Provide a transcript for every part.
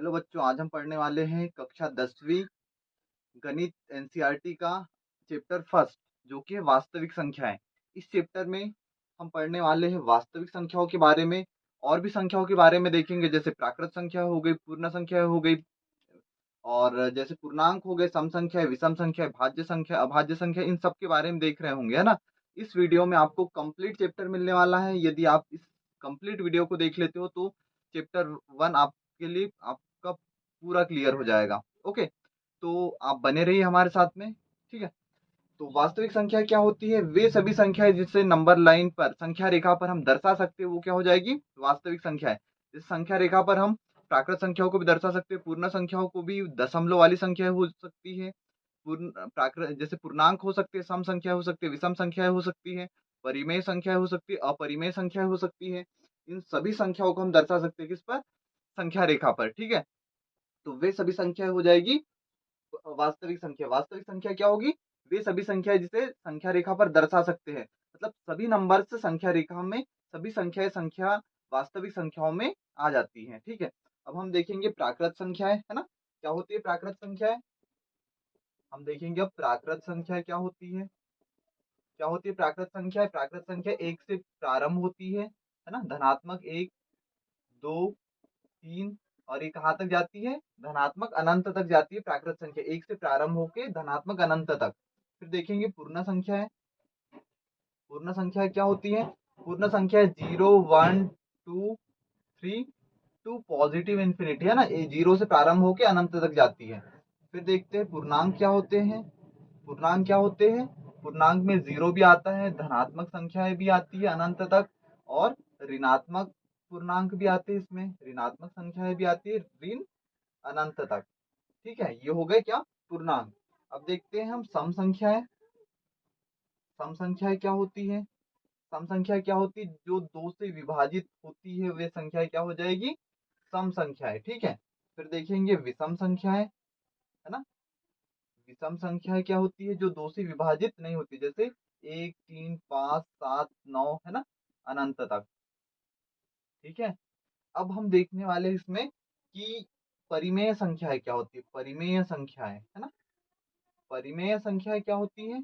Hello बच्चों, आज हम पढ़ने वाले हैं कक्षा 10वीं गणित एनसीईआरटी का चैप्टर फर्स्ट, जो कि है वास्तविक संख्याएं। इस चैप्टर में हम पढ़ने वाले हैं वास्तविक संख्याओं के बारे में। और भी संख्याओं के बारे में देखेंगे, जैसे प्राकृत संख्या हो गई, पूर्ण संख्या हो गई, और जैसे पूर्णांक हो गए, सम संख्या, विषम संख्या, भाज्य संख्या, अभाज्य संख्या, इन सब के बारे में देख रहे होंगे, है ना। इस वीडियो में आपको कंप्लीट चैप्टर मिलने वाला है। यदि आप इस कंप्लीट वीडियो को देख लेते हो तो चैप्टर 1 आपके लिए आपका पूरा क्लियर हो जाएगा। ओके, तो आप बने रहिए हमारे साथ में, ठीक है। तो वास्तविक संख्या क्या होती है? वे सभी संख्याएं जिसे नंबर लाइन पर, संख्या रेखा पर हम दर्शा सकते हैं, वो क्या हो जाएगी? वास्तविक संख्या है। इस संख्या रेखा पर हम प्राकृत संख्याओं को भी दर्शा सकते हैं, पूर्ण संख्याओं को भी, दशमलव वाली संख्या हो सकती है, पूर्ण प्राकृत जैसे पूर्णांक हो सकते हैं, सम संख्या हो सकती है, विषम संख्या हो सकती है, परिमेय संख्या हो सकती है, अपरिमेय संख्या हो सकती है। इन सभी संख्याओं को हम दर्शा सकते हैं किस पर? संख्या रेखा पर, ठीक है। तो वे सभी संख्या हो जाएगी वास्तविक संख्या। वास्तविक संख्या क्या होगी? वे सभी संख्या जिसे संख्या रेखा पर दर्शा सकते हैं, मतलब सभी नंबर से संख्या रेखा में सभी संख्या वास्तविक संख्याओं में आ जाती हैं, ठीक है। अब हम देखेंगे प्राकृत संख्याएं, है ना। क्या होती है प्राकृत संख्याएं? हम देखेंगे अब प्राकृत संख्या क्या होती है। क्या होती है प्राकृत संख्या? प्राकृत संख्या एक से प्रारंभ होती है ना। धनात्मक एक, दो, तीन, और ये कहाँ तक जाती है? धनात्मक अनंत तक जाती है प्राकृत संख्या, एक से प्रारंभ होके धनात्मक अनंत तक। फिर देखेंगे पूर्ण संख्या है। पूर्ण संख्या क्या होती है? पूर्ण संख्या 0, 1, 2, 3 टू पॉजिटिव इंफिनिटी, है ना। ये जीरो से प्रारंभ होके अनंत तक जाती है। फिर देखते हैं पूर्णांक क्या होते हैं। पूर्णांक क्या होते हैं? पूर्णांक में जीरो भी आता है, धनात्मक संख्याएं भी आती है अनंत तक, और ऋणात्मक पूर्णांक भी आते हैं, इसमें ऋणात्मक संख्याएं भी आती है ऋण अनंत तक, ठीक है। ये हो गए क्या? पूर्णांक। अब देखते हैं हम सम संख्याएं। सम संख्याएं क्या होती है? सम संख्या क्या होती है? जो दो से विभाजित होती है वे संख्या क्या हो जाएगी? सम संख्याएं, ठीक है। फिर देखेंगे विषम संख्याएं, है ना। विषम संख्याएं क्या होती है? जो दो से विभाजित नहीं होती, जैसे 1, 3, 5, 7, 9, है ना, अनंत तक, ठीक है। अब हम देखने वाले इसमें कि परिमेय संख्याएं क्या होती है। परिमेय संख्याएं, है ना। परिमेय संख्याएं क्या होती है?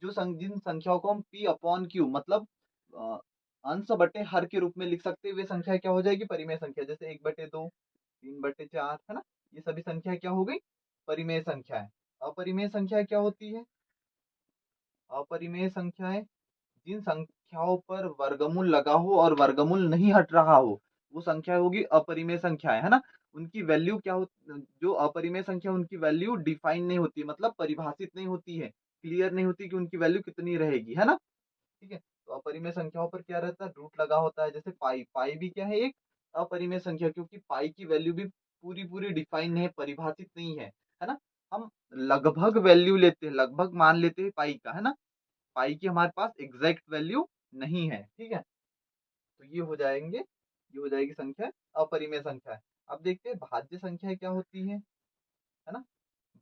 जो जिन संख्याओं को हम पी अपॉन क्यू, मतलब अ, अंश बटे हर के रूप में लिख सकते हैं, वे संख्या क्या हो जाएगी? परिमेय संख्या। जैसे 1/2, 3/4, है ना। ये सभी संख्या क्या हो गई? परिमेय संख्या है। अपरिमेय संख्या क्या होती है? अपरिमेय संख्याएं जिन संख्याओं पर वर्गमूल लगा हो और वर्गमूल नहीं हट रहा हो, वो संख्या होगी अपरिमेय संख्याएं, है ना। उनकी वैल्यू क्या हो? जो अपरिमेय संख्या, उनकी वैल्यू डिफाइन नहीं होती, मतलब परिभाषित नहीं होती है, क्लियर नहीं होती कि उनकी वैल्यू कितनी रहेगी, है ना, ठीक है। तो अपरिमेय संख्याओं पर क्या रहता है? रूट लगा होता है। जैसे पाई, पाई भी क्या है? एक अपरिमेय संख्या, क्योंकि पाई की वैल्यू भी पूरी पूरी डिफाइन नहीं है, परिभाषित नहीं है ना। हम लगभग वैल्यू लेते हैं, लगभग मान लेते हैं पाई का, है ना। पाई की हमारे पास एग्जैक्ट वैल्यू नहीं है, ठीक है। तो ये हो जाएंगे, ये हो जाएगी संख्या अपरिमेय संख्या है। अब देखते हैं भाज्य संख्या क्या होती है ना।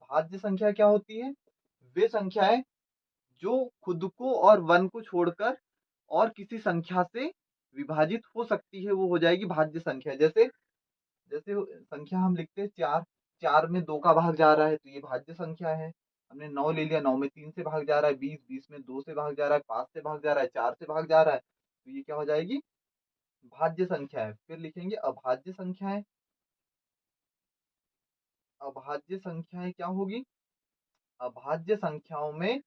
भाज्य संख्या क्या होती है? वे संख्याएं जो खुद को और वन को छोड़कर और किसी संख्या से विभाजित हो सकती है, वो हो जाएगी भाज्य संख्या। जैसे जैसे संख्या हम लिखते हैं 4, 4 में 2 का भाग जा रहा है, तो ये भाज्य संख्या है। हमने 9 ले लिया, 9 में 3 से भाग जा रहा है, 20, 20 में 2 से भाग जा रहा है, 5 से भाग जा रहा है, 4 से भाग जा रहा है, तो ये क्या हो जाएगी? भाज्य संख्या है। फिर लिखेंगे अभाज्य संख्याएं। अभाज्य संख्याएं क्या होगी? अभाज्य संख्याओं में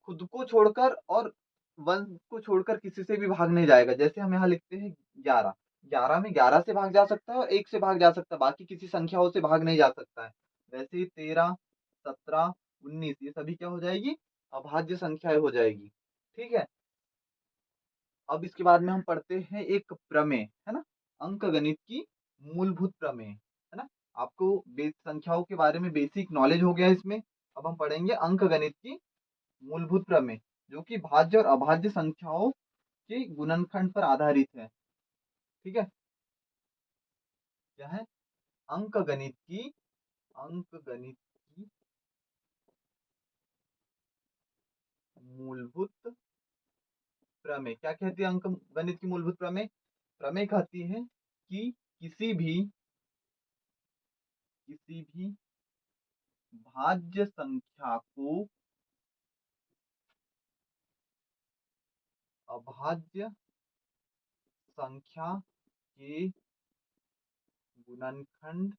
खुद को छोड़कर और वन को छोड़कर किसी से भी भाग नहीं जाएगा। जैसे हम यहाँ लिखते हैं 11, 11 में 11 से भाग जा सकता है और 1 से भाग जा सकता है, बाकी किसी संख्याओं से भाग नहीं जा सकता है। वैसे ही 13, 17, 19, ये सभी क्या हो जाएगी? अभाज्य संख्याएं हो जाएगी, ठीक है। अब इसके बाद में हम पढ़ते हैं एक प्रमेय, है ना, अंक गणित की मूलभूत प्रमेय, है ना। आपको संख्याओं के बारे में बेसिक नॉलेज हो गया इसमें। अब हम पढ़ेंगे अंक गणित की मूलभूत प्रमेय, जो कि भाज्य और अभाज्य संख्याओं के गुणनखंड पर आधारित है, ठीक है। क्या है? अंक गणित की, अंक गणित की मूलभूत प्रमेय क्या कहती है? अंक गणित की मूलभूत प्रमेय, प्रमेय कहती है कि किसी भी किसी भी भाज्य संख्या को अभाज्य संख्या के गुणनखंड,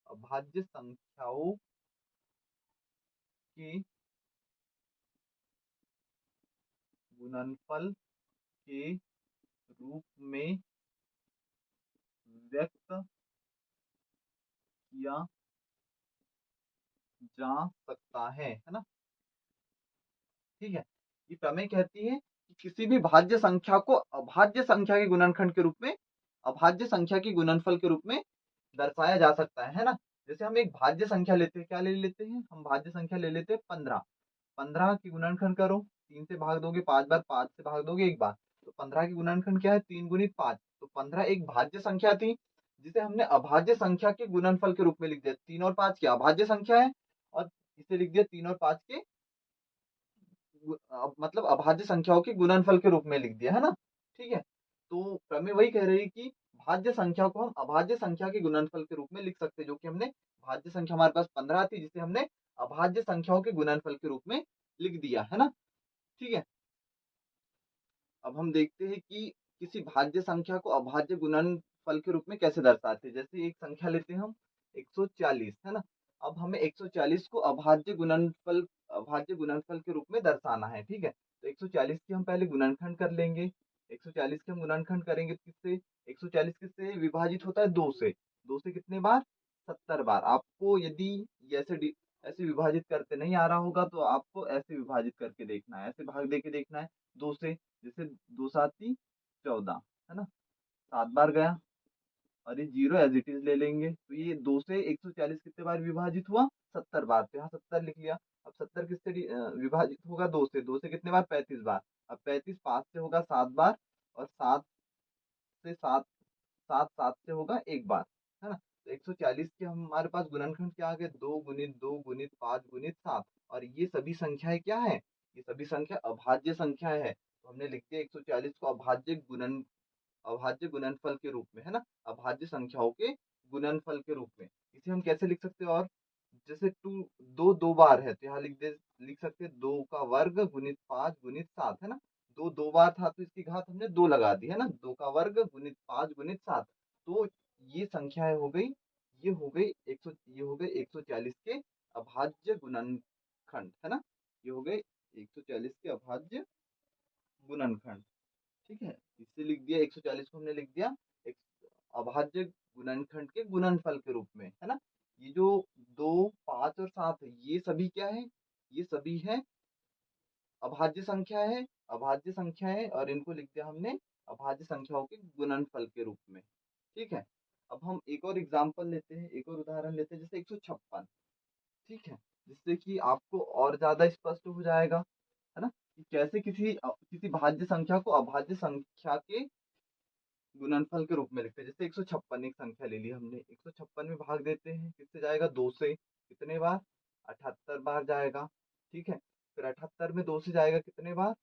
अभाज्य संख्याओं के गुणनफल के रूप में व्यक्त किया जा सकता है ना। ठीक है, ये प्रमेय कहती है कि किसी भी भाज्य संख्या को अभाज्य संख्या के गुणनखंड के रूप में, अभाज्य संख्या के गुणनफल के रूप में दर्शाया जा सकता है ना। जैसे हम एक भाज्य संख्या लेते हैं, क्या ले लेते हैं हम, भाज्य संख्या ले लेते हैं 15। 15 की गुणनखंड करो, 3 से भाग दोगे 5 बार, 5 से भाग दोगे 1 बार, तो 15 की गुणनखंड क्या है, 3 गुणित 5। तो 15 एक भाज्य संख्या थी जिसे हमने अभाज्य संख्या के गुणनफल के रूप में लिख दिया। 3 और 5 क्या अभाज्य संख्या है, और इसे लिख दिया 3 और 5 के मतलब अभाज्य संख्याओं के गुणनफल के रूप में लिख दिया है ना। ठीक है, तो प्रमेय वही कह रही है कि भाज्य संख्या को हम अभाज्य संख्या के गुणनफल के रूप में लिख सकते हैं, जो कि हमने भाज्य संख्या हमारे पास 15 थी जिसे हमने अभाज्य संख्याओं के गुणनफल के रूप में लिख दिया है ना। ठीक है, अब हम देखते हैं कि किसी भाज्य संख्या को अभाज्य गुणनफल के रूप में कैसे दर्शाते हैं। जैसे एक संख्या लेते हैं हम 140 है ना। अब हमें 140 को अभाज्य गुणनफल के रूप में दर्शाना है। ठीक है, तो 140 की हम पहले गुणनखंड कर लेंगे। 140 के हम गुणनखंड करेंगे किससे, 140 किससे विभाजित होता है, 2 से। 2 से कितने बार, 70 बार। आपको यदि ऐसे विभाजित करते नहीं आ रहा होगा तो आपको ऐसे विभाजित करके देखना है, ऐसे भाग देके देखना है 2 से। जैसे 2 साती 14 है ना, 7 बार गया, और ये जीरो एज इट इज ले लेंगे। तो ये 2 से 140 कितने बार विभाजित हुआ, 70 बार। तो यहाँ 70 लिख लिया। अब 70 किससे विभाजित होगा, 2 से। 2 से कितने बार, 35 बार। अब 35 5 से होगा 7 बार, और 7 से 7 7 7 से होगा 1 बार, है ना। तो 140 के हमारे पास गुणनखंड क्या आ गए, 2 गुणित 2 गुणित 5 गुणित 7। और ये सभी संख्याएं क्या है, ये सभी संख्या अभाज्य संख्या है। तो हमने लिख दिया 140 को अभाज्य गुणनफल के रूप में, है ना, अभाज्य संख्याओं के गुणनफल के रूप में। इसे हम कैसे लिख सकते हैं, और जैसे दो दो बार है तो यहाँ लिख सकते हैं 2 का वर्ग गुणित 5 गुणित 7, है ना। दो दो बार था तो इसकी घात हमने 2 लगा दी, है ना। 2 का वर्ग गुणित 5 गुणित 7। तो ये संख्याएं हो गई, ये हो गए 140 के अभाज्य गुणनखंड, है ना। ये हो गए 140 के अभाज्य गुणनखंड। ठीक है, इससे लिख दिया 140 को हमने लिख दिया एक अभाज्य गुणनखंड के गुणनफल के रूप में, है ना। ये जो 2 5 और 7 है, ये सभी क्या है, ये सभी है अभाज्य संख्या है, अभाज्य संख्या है, और इनको लिख दिया हमने अभाज्य संख्याओं के गुणनफल के रूप में। ठीक है, अब हम एक और एग्जांपल लेते हैं, एक और उदाहरण लेते हैं, जैसे 156। ठीक है, जिससे कि आपको और ज्यादा स्पष्ट हो जाएगा, है ना, कि कैसे किसी भाज्य संख्या को अभाज्य संख्या के गुणनफल के रूप में लिखते हैं। जैसे 156 एक संख्या ले ली हमने, 156 में भाग देते हैं, किससे जाएगा, 2 से। कितने बार, 78 बार जाएगा। ठीक है, फिर 78 में 2 से जाएगा कितने बार,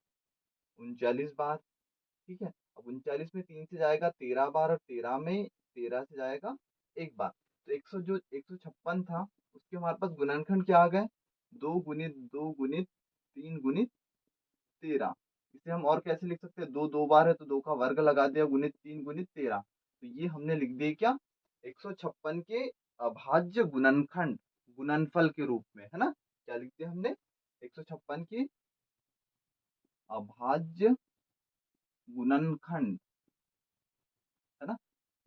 39 बार। ठीक है, अब 39 में 3 से जाएगा 13 बार, और 13 से जाएगा 1 बार। तो 156 था, उसके हमारे पास गुणनखंड क्या आ गए, 2 गुणित 2 गुणित 3 गुणित 13। इसे हम और कैसे लिख सकते हैं, 2 2 बार है तो 2 का वर्ग लगा दिया, गुणित 3 गुणित 13। तो ये हमने लिख दिए क्या, 156 के अभाज्य गुणनखंड गुणनफल के रूप में, है ना। क्या लिख दिया हमने, 156 के अभाज्य गुणनखंड, है ना।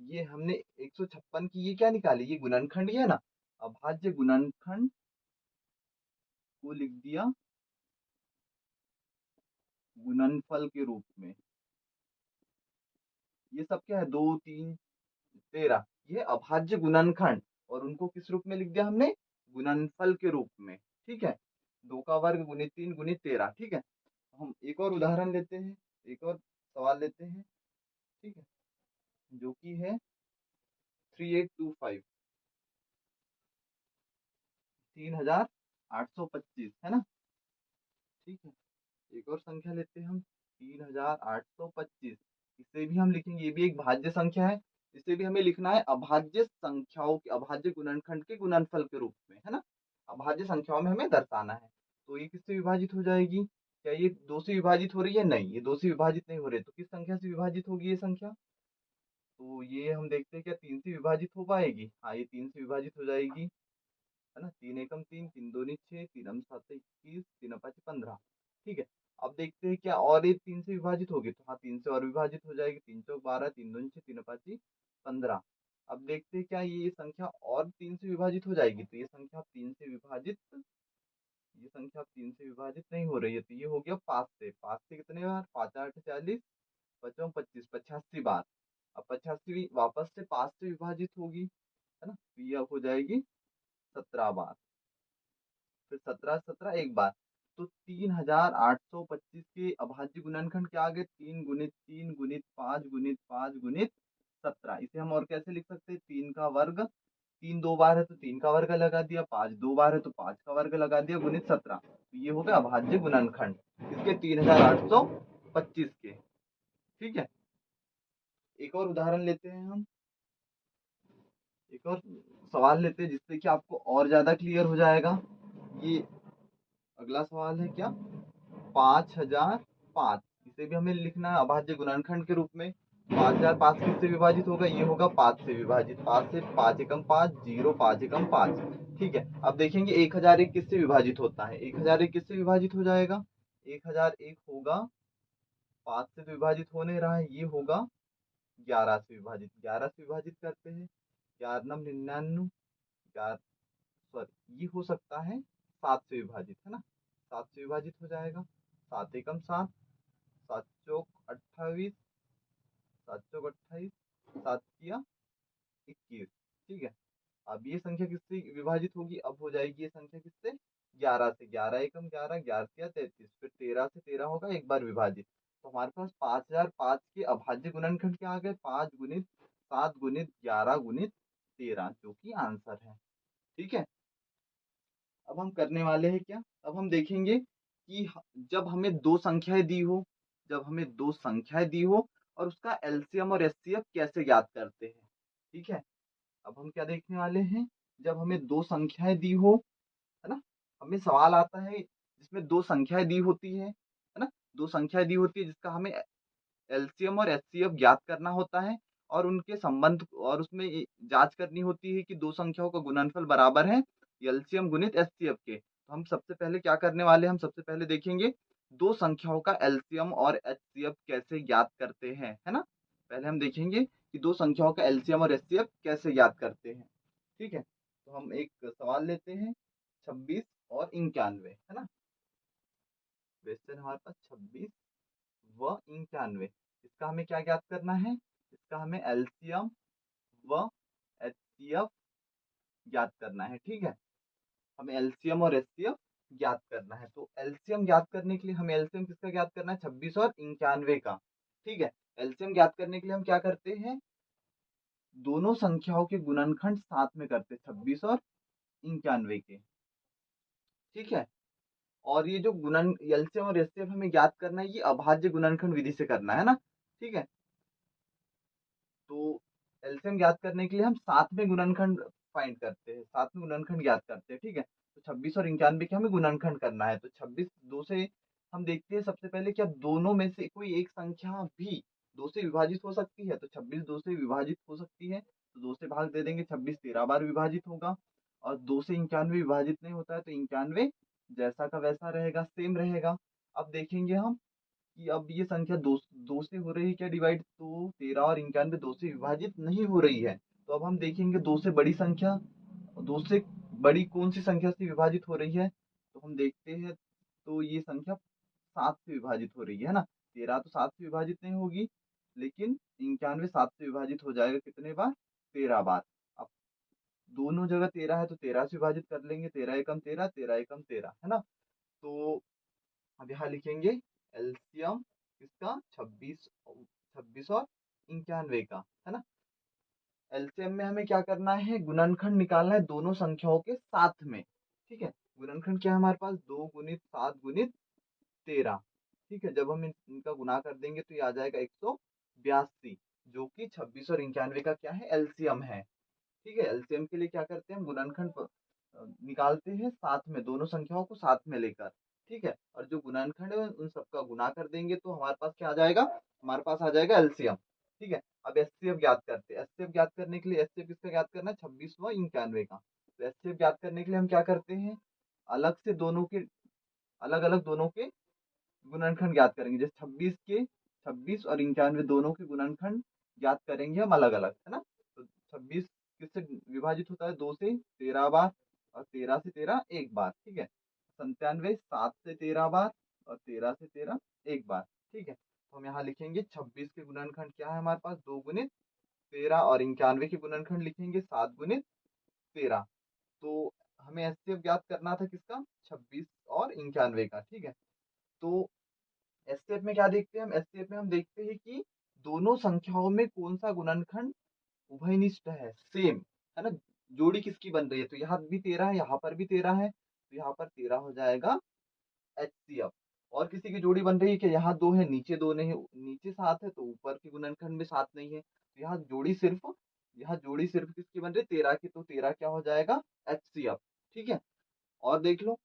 ये हमने 156 की ये क्या निकाली, ये गुणनखंड ही है ना, अभाज्य गुणनखंड को लिख दिया गुणनफल के रूप में। ये सब क्या है, 2 3 13, ये अभाज्य गुणनखंड, और उनको किस रूप में लिख दिया हमने, गुणनफल के रूप में। ठीक है, 2 का वर्ग गुणित 3 गुणित 13। ठीक है, हम एक और उदाहरण लेते हैं, एक और सवाल लेते हैं। ठीक है, जो कि है 3825, 3825, है ना। ठीक है, एक और संख्या लेते हैं हम 3825। इसे भी हम लिखेंगे, ये भी एक भाज्य संख्या है, इसे भी हमें लिखना है अभाज्य संख्याओं के अभाज्य गुणनखंड के गुणनफल के रूप में, है ना। अभाज्य संख्याओं में हमें दर्शाना है। तो ये किससे विभाजित हो जाएगी? क्या ये 2 से विभाजित हो रही है? नहीं, ये 2 से विभाजित नहीं हो रही, तो किस संख्या से विभाजित होगी ये संख्या? तो ये हम देखते हैं क्या 3 से विभाजित हो पाएगी? हाँ, ये 3 से विभाजित हो जाएगी, है ना। 3 एकम 3, 3 दूनी 6, 3 हम 7 21, 3 5 15। ठीक है। अब देखते हैं क्या और ये 3 से विभाजित होगी? तो हाँ, 3 से और विभाजित हो जाएगी। 3 चौक 12, 3 दूनी 6, 3 5 15। अब देखते हैं क्या ये संख्या और 3 से विभाजित हो जाएगी? तो ये संख्या अब 3 से विभाजित नहीं हो रही है, तो ये हो गया 5 से। 5 से कितने बार? 5 8 40, 5 25, 85 बार। अब 85 वापस से 5 से विभाजित होगी, है ना। तो ये अब हो जाएगी 17 बार। फिर 17 17 एक बार। तो 3825 के अभाज्य गुणनखंड क्या आ गए? 3 गुणित 3 गुणित 5 गुणित 5 गुणित 17। इसे हम और कैसे लिख सकते हैं? 3 का वर्ग। 3 दो बार है तो 3 का वर्ग लगा दिया, 5 दो बार है तो 5 का वर्ग लगा दिया, गुणित 17। तो ये हो गया अभाज्य गुणनखंड इसके 3825 के। ठीक है। एक और उदाहरण लेते हैं हम, एक और सवाल लेते हैं जिससे कि आपको और ज्यादा क्लियर हो जाएगा। ये अगला सवाल है क्या? 5005। इसे भी हमें लिखना है अभाज्य गुणनखंड के रूप में। 5005 किससे विभाजित होगा? ये होगा 5 से विभाजित। 5 से 5 एकम 5, 0 5 एकम 5। ठीक है। अब देखेंगे 1001 किससे विभाजित होता है? 1001 किससे विभाजित हो जाएगा? 1001 होगा 5 से तो विभाजित हो नहीं रहा है, ये होगा 11 से विभाजित। 11 से विभाजित करते हैं, 11 नम 99, 11 सॉरी ये हो सकता है 7 से विभाजित, है ना। 7 से विभाजित हो जाएगा। 7 एकम 7, 7 चौक 28, 7 चौक 28, 7 किया 21। ठीक है। अब ये संख्या किससे विभाजित होगी? अब हो जाएगी ये संख्या किससे? 11 से। 11 एकम 11, 11 किया 33, फिर 13 से 13 होगा एक बार विभाजित। तो हमारे पास 5005 के अभाज्य गुणनखंड क्या आ गए? 5 गुणित 7 गुणित 11 गुणित 13, जो कि आंसर है। ठीक है। अब हम करने वाले हैं क्या? अब हम देखेंगे कि जब हमें दो संख्याएं दी हो, जब हमें दो संख्याएं दी हो और उसका एलसीएम और एचसीएफ कैसे ज्ञात करते हैं। ठीक है। अब हम क्या देखने वाले हैं? जब हमें दो संख्याएं दी हो, है ना, हमें सवाल आता है जिसमें दो संख्याएं दी होती है ना, दो संख्याएं दी होती है जिसका हमें एलसीएम और एचसीएफ ज्ञात करना होता है और उनके संबंध और उसमें जांच करनी होती है कि दो संख्याओं का गुणनफल बराबर है एलसीएम गुणित एचसीएफ के। तो हम सबसे पहले क्या करने वाले हैं? हम सबसे पहले देखेंगे दो संख्याओं का एलसीएम और एचसीएफ कैसे ज्ञात करते हैं, है ना। पहले हम देखेंगे कि दो संख्याओं का एलसीएम और एचसीएफ कैसे ज्ञात करते हैं। ठीक है। तो हम एक सवाल लेते हैं, 26 और 91, है ना। क्वेश्चन हमारे पास 26 व 91। इसका हमें क्या ज्ञात करना है? इसका हमें एलसीएम व एचसीएफ ज्ञात करना है। ठीक है। हमें एलसीएम और एचसीएफ ज्ञात करना है। तो एलसीएम ज्ञात करने के लिए हमें एलसीएम किसका ज्ञात करना है? 26 और 91 का। ठीक है। एलसीएम ज्ञात करने के लिए हम क्या करते हैं? दोनों संख्याओं के गुणनखंड साथ में करते हैं, 26 और 91 के। ठीक है। और ये जो गुणन एलसीएम और एचसीएफ हमें ज्ञात करना है, ये अभाज्य गुणनखंड विधि से करना है ना। ठीक है। तो एलसीएम ज्ञात करने के लिए हम साथ में गुणनखंड फाइंड करते हैं, साथ में गुणनखंड ज्ञात करते हैं। ठीक है। तो 26 और 91 के हमें गुणनखंड करना है। तो 26 दो से हम देखते हैं सबसे पहले क्या दोनों में से कोई एक संख्या भी दो से विभाजित हो सकती है। तो 26 दो से विभाजित हो सकती है, तो दो से भाग दे देंगे, 26 13 बार विभाजित होगा। और दो से 91 विभाजित नहीं होता है, तो 91 जैसा का वैसा रहेगा, सेम रहेगा। अब देखेंगे हम कि अब ये संख्या दो दो से हो रही है क्या डिवाइड? तो 13 और 91 दो से विभाजित नहीं हो रही है। तो अब हम देखेंगे दो से बड़ी संख्या, दो से बड़ी कौन सी संख्या से विभाजित हो रही है? तो हम देखते हैं, तो ये संख्या 7 से विभाजित हो रही है ना। 13 तो 7 से विभाजित नहीं होगी, लेकिन 91 7 से विभाजित हो जाएगा कितने बार? 13 बार। अब दोनों जगह 13 है तो 13 से विभाजित कर लेंगे, 13 एकम 13, 13 एकम 13, है ना। तो अब यहाँ लिखेंगे एलसीएम इसका 26 और 91 का, है ना। एलसीएम में हमें क्या करना है? गुणनखंड निकालना है दोनों संख्याओं के साथ में। ठीक है। गुणनखंड क्या है हमारे पास? 2 गुणित 7 गुणित 13। ठीक है। जब हम इनका गुणा कर देंगे तो ये आ जाएगा 182। जो कि 26 और 91 का क्या है, एलसीएम है। ठीक है, एलसीएम के लिए क्या करते हैं हम, गुणनखंड निकालते हैं साथ में, दोनों संख्याओं को साथ में लेकर। ठीक है, और जो गुणनखंड है उन सबका गुणा कर देंगे तो हमारे पास क्या आ जाएगा, हमारे पास आ जाएगा एलसीएम। ठीक है, अब एचसीएफ ज्ञात करते हैं। एचसीएफ ज्ञात करने के लिए एचसीएफ किसका ज्ञात करना है, 26 व 91 का। तो एचसीएफ ज्ञात करने के लिए हम क्या करते हैं, अलग से दोनों के, अलग अलग दोनों के गुणनखंड ज्ञात करेंगे। जैसे 26 के, 26 और 91 दोनों के गुणनखंड ज्ञात करेंगे हम अलग अलग, है ना। तो 26 किससे विभाजित होता है, 2 से 13 बार, और 13 से 13 एक बार। ठीक है, 97 7 से 13 बार, और 13 से 13 एक बार। ठीक है, तो हम यहाँ लिखेंगे 26 के गुणनखंड क्या है हमारे पास, 2 गुणित 13, और 91 के गुणनखंड लिखेंगे 7 गुणित 13। तो हमें एचसीएफ ज्ञात करना था किसका, 26 और 91 का। ठीक है, तो एसटीएफ में क्या देखते हैं हम, एसटीएफ में हम देखते हैं कि दोनों संख्याओं में कौन सा गुणनखंड उभयनिष्ठ है, सेम, है ना। जोड़ी किसकी बन रही है, तो यहाँ भी 13 है, यहाँ पर भी 13 है, तो यहाँ पर 13 हो जाएगा एचसीएफ। और किसी की जोड़ी बन रही है कि यहाँ 2 है, नीचे 2 नहीं, नीचे 7 है तो ऊपर के गुणनखंड में 7 नहीं है, तो यहाँ जोड़ी सिर्फ किसकी बन रही है, 13 की, तो 13 क्या हो जाएगा, एचसीएफ। ठीक है, और देख लो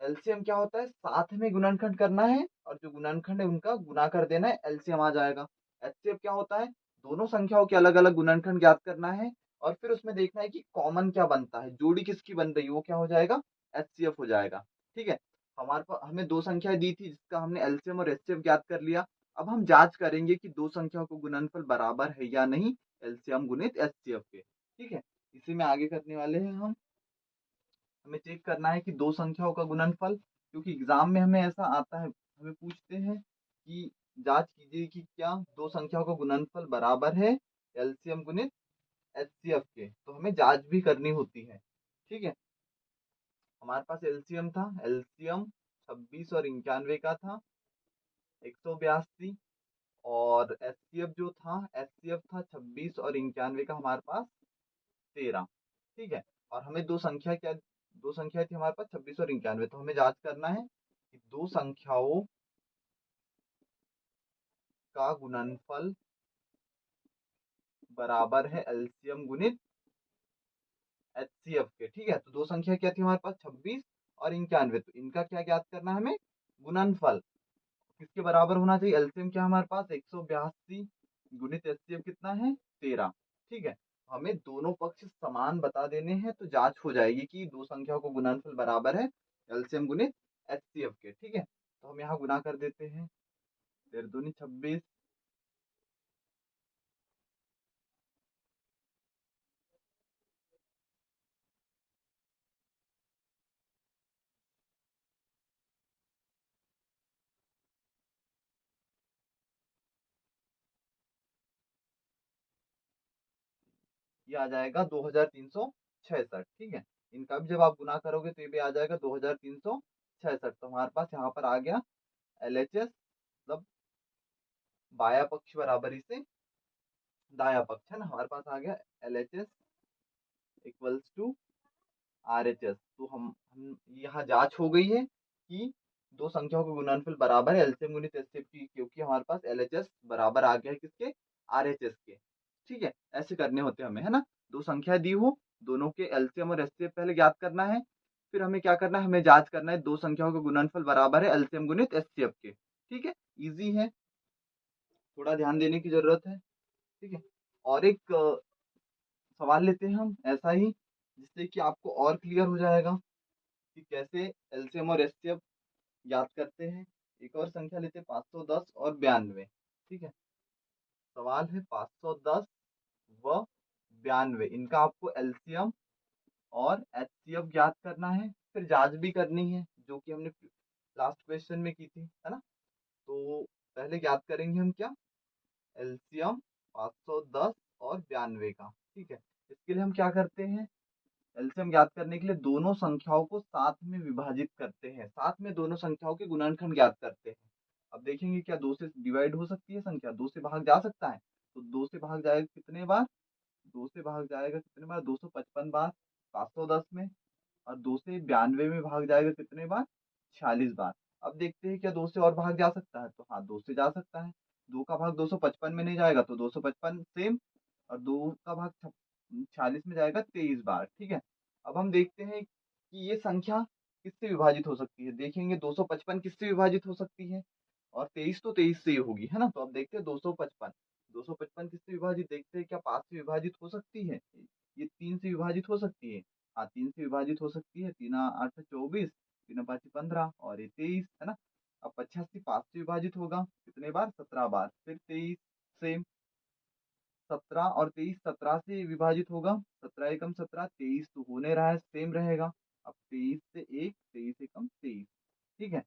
एलसीएम क्या होता है, साथ में गुणनखंड करना है और जो गुणनखंड है उनका गुणा कर देना है, एलसीएम आ जाएगा। एचसीएफ क्या होता है, दोनों संख्याओं के अलग अलग गुणनखंड ज्ञात करना है और फिर उसमें देखना है कि कॉमन क्या बनता है, जोड़ी किसकी बन रही है, वो क्या हो जाएगा, एचसीएफ हो जाएगा। ठीक है, हमारे पास हमें दो संख्याएं दी थी जिसका हमने एलसीएम और एचसीएफ ज्ञात कर लिया। अब हम जांच करेंगे कि दो संख्याओं को गुणनफल बराबर है या नहीं, एलसीएम गुणित एचसीएफ के। ठीक है, इसी में आगे करने वाले हैं हम। हमें चेक करना है कि दो संख्याओं का गुणनफल, क्योंकि एग्जाम में हमें ऐसा आता है, हमें पूछते हैं कि जांच कीजिए कि क्या दो संख्याओं का गुणनफल बराबर है एलसीएम गुणित एचसीएफ के, तो हमें जांच भी करनी होती है। ठीक है, हमारे पास एलसीएम था, एलसीएम 26 और 91 का था 182, और एचसीएफ जो था, एचसीएफ था 26 और 91 का हमारे पास 13। ठीक है, और हमें दो संख्या क्या, दो संख्या थी हमारे पास 26 और 91, तो हमें जांच करना है कि दो संख्याओं का गुणनफल बराबर है एलसीएम गुणित एचसीएफ के। ठीक है, तो दो संख्या क्या थी हमारे पास, 26 और 91, तो इनका क्या ज्ञात करना है हमें, गुणनफल किसके बराबर होना चाहिए, एलसीएम क्या हमारे पास 182 गुणित एचसीएफ कितना है, 13। ठीक है, हमें दोनों पक्ष समान बता देने हैं तो जांच हो जाएगी कि दो संख्याओं को गुणनफल बराबर है एलसीएम गुणित एचसीएफ के। ठीक है, तो हम यहाँ गुणा कर देते हैं, 13 दूनी 26, ये आ जाएगा 2366। ठीक है, इनका भी जब आप गुना करोगे तो ये भी आ जाएगा 2366। तो हमारे पास यहाँ पर आ गया एलएचएस, मतलब बाया पक्ष बराबरी से दाया पक्ष, है ना, हमारे पास आ गया एलएचएस इक्वल्स टू आरएचएस। तो हम यहाँ जांच हो गई है कि दो संख्याओं के गुणनफल बराबर है एलसीएम गुणित एचसीएफ की, क्योंकि हमारे पास एलएचएस बराबर आ गया है किसके, आरएचएस के। ठीक है, ऐसे करने होते हैं हमें, है ना। दो संख्या दी हो, दोनों के एलसीएम और एचसीएफ पहले ज्ञात करना है, फिर हमें क्या करना है, हमें जांच करना है दो संख्याओं के गुणनफल बराबर है एलसीएम गुणित एचसीएफ के। ठीक है, इजी है, थोड़ा ध्यान देने की जरूरत है। ठीक है, और एक सवाल लेते हैं हम ऐसा ही, जिससे कि आपको और क्लियर हो जाएगा कि कैसे एलसीएम और एचसीएफ याद करते हैं। एक और संख्या लेते हैं 510 और 92। ठीक है, सवाल है 510 व 92, इनका आपको एलसीएम और एचसीएफ ज्ञात करना है, फिर जांच भी करनी है जो कि हमने लास्ट क्वेश्चन में की थी, है ना। तो पहले ज्ञात करेंगे हम क्या, एलसीएम 510 और 92 का। ठीक है, इसके लिए हम क्या करते हैं, एलसीएम ज्ञात करने के लिए दोनों संख्याओं को साथ में विभाजित करते हैं, साथ में दोनों संख्याओं के गुणनखंड ज्ञात करते हैं। अब देखेंगे क्या दो से डिवाइड हो सकती है संख्या, दो से भाग जा सकता है, तो दो से भाग जाएगा कितने बार, दो से भाग जाएगा कितने बार, 255 बार 510 में, और दो से 92 में भाग जाएगा कितने बार, 46 बार। अब देखते हैं क्या दो से और भाग जा सकता है, तो हाँ दो से जा सकता है, 2 का भाग 255 में नहीं जाएगा तो 255 सेम, और 2 का भाग 46 में जाएगा 23 बार। ठीक है, अब हम देखते हैं कि ये संख्या किससे विभाजित हो सकती है। देखेंगे 255 किससे विभाजित हो सकती है, और 23 तो 23 से ही होगी, है ना। तो अब देखते हैं 255, 255 किससे विभाजित, देखते हैं क्या 5 से विभाजित हो सकती है, ये 3 से विभाजित हो सकती है। हाँ, 3 से विभाजित हो सकती है, 3 8 24, 3 5 15 और ये 23, है ना। अब 85 5 से विभाजित होगा कितने बार, 17 बार, फिर 23 सेम, 17 और 23 17 से विभाजित होगा, 17 एकम 17, 23 तो होने रहा है सेम रहेगा। अब 23 से 1, 23 एकम 23। ठीक है,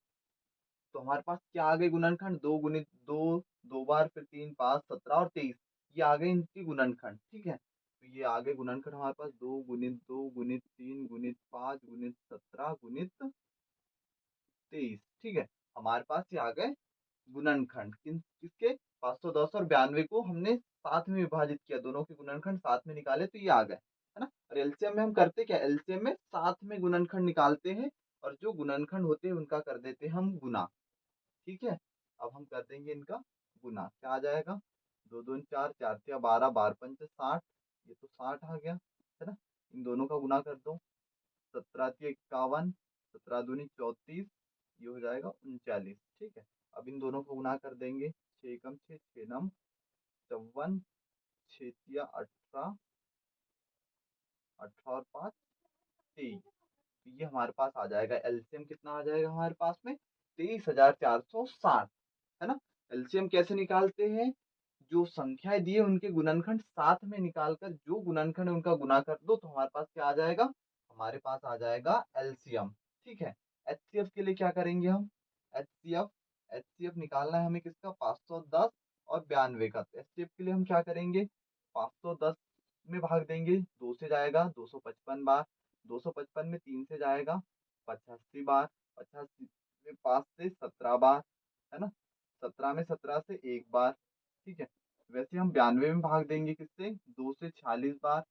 तो हमारे पास क्या आ गए गुणनखंड, 2 गुणित 2, 2 बार, फिर 3 5 17 और 23, ये आ गए इनके गुणनखंड। ठीक है, तो ये आ गए गुणनखंड हमारे पास, 2 गुणित 2 गुणित 3 गुणित 5 गुणित 17 गुणित 23। ठीक है, हमारे पास ये आ गए गुणनखंड किसके, 510 और 92 को हमने साथ में विभाजित किया, दोनों के गुणनखंड साथ में निकाले तो ये आ गए, है ना। और एलसीएम में हम करते क्या, एलसीएम में साथ में गुणनखंड निकालते हैं, और जो गुणनखंड होते हैं उनका कर देते हैं हम गुना। ठीक है, अब हम कर देंगे इनका गुना, क्या आ जाएगा, 2 2 4, 4 6 12, 12 5 60, ये तो 60 आ गया, है ना। इन दोनों का गुना कर दो, 17 51, 17 दूनी 34, ये हो जाएगा 39। ठीक है, अब इन दोनों को गुना कर देंगे, 6 एकम 6, 6 नम 54, 6 तिया 18, 18 और 5 23। तो ये हमारे पास आ जाएगा एलसीएम, कितना आ जाएगा हमारे पास में, 23,460, है ना। एलसीएम कैसे निकालते हैं, जो संख्याएं दी है उनके गुणनखंड साथ में निकालकर जो गुणनखंड है उनका गुना कर दो, तो हमारे पास क्या आ जाएगा, हमारे पास आ जाएगा एलसीएम। ठीक है, एचसीएफ के लिए क्या करेंगे हम, एचसीएफ, एचसीएफ निकालना है हमें किसका, 510 और 92 का। तो एचसीएफ के लिए हम क्या करेंगे, 510 में भाग देंगे, 2 से जाएगा 255 बार, 255 में 3 से जाएगा 85 बार, 85 में 5 से 17 बार, है ना, 17 में 17 से 1 बार। ठीक है, वैसे हम 92 में भाग देंगे किससे, 2 से 46 बार,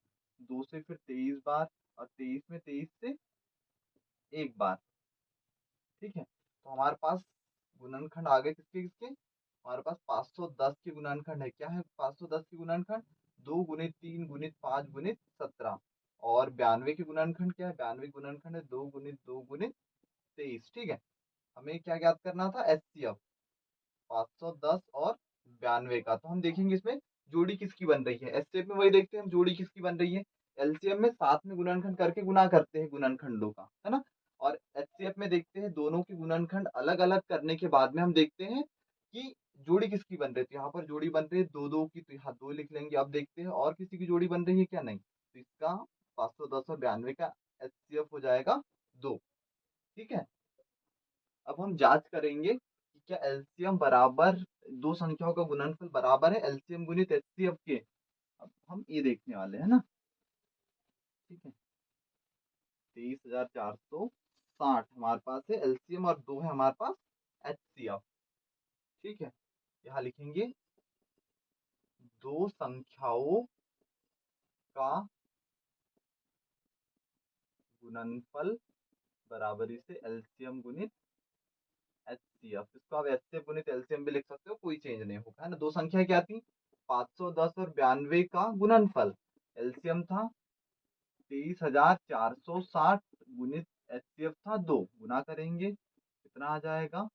2 से फिर 23 बार, और 23 में 23 से 1 बार। ठीक है, तो हमारे पास गुणनखंड आ गए किसके किसके, हमारे पास 510 के गुणनखंड है, क्या है 510 के गुणनखंड, 2 गुणित 3 गुणित 5 गुणित 17, और 92 के गुणनखंड क्या है, 92 गुणनखंड है 2 गुणित 2 गुणित 23। ठीक है, हमें क्या ज्ञात करना था, एचसीएफ 510 और 92 का। तो हम देखेंगे इसमें जोड़ी किसकी बन रही है, एचसीएफ में वही देखते हैं हम जोड़ी किसकी बन रही है। एलसीएम में साथ में गुणनखंड करके गुना करते हैं गुणनखंडों का, है ना। और एचसीएफ में देखते हैं दोनों के गुणनखंड अलग अलग करने के बाद में हम देखते हैं कि जोड़ी किसकी बन रही है। तो यहाँ पर जोड़ी बन रही है 2 2 की, तो यहाँ 2 लिख लेंगे। अब देखते हैं और किसी की जोड़ी बन रही है क्या, नहीं, तो इसका 510 और 92 का एचसीएफ हो जाएगा 2। ठीक है, अब हम जांच करेंगे कि क्या एलसीएम बराबर, दो संख्याओं का गुणनफल बराबर है एलसीएम गुणित एचसीएफ के। अब हम ये देखने वाले हैं ना। ठीक है, 23,460 हमारे पास है एलसीएम, और 2 है हमारे पास एचसीएफ। ठीक है, यहाँ लिखेंगे दो संख्याओं का गुणनफल बराबरी से एलसीएम गुणित एचसीएफ। इसको आप एचसीएफ गुणित एलसीएम भी लिख सकते हो, कोई चेंज नहीं होगा, है ना। दो संख्या क्या थी, 510 और 92 का गुणनफल, एलसीएम था 23,460 गुणित एचसीएफ था 2, गुना करेंगे कितना आ जाएगा,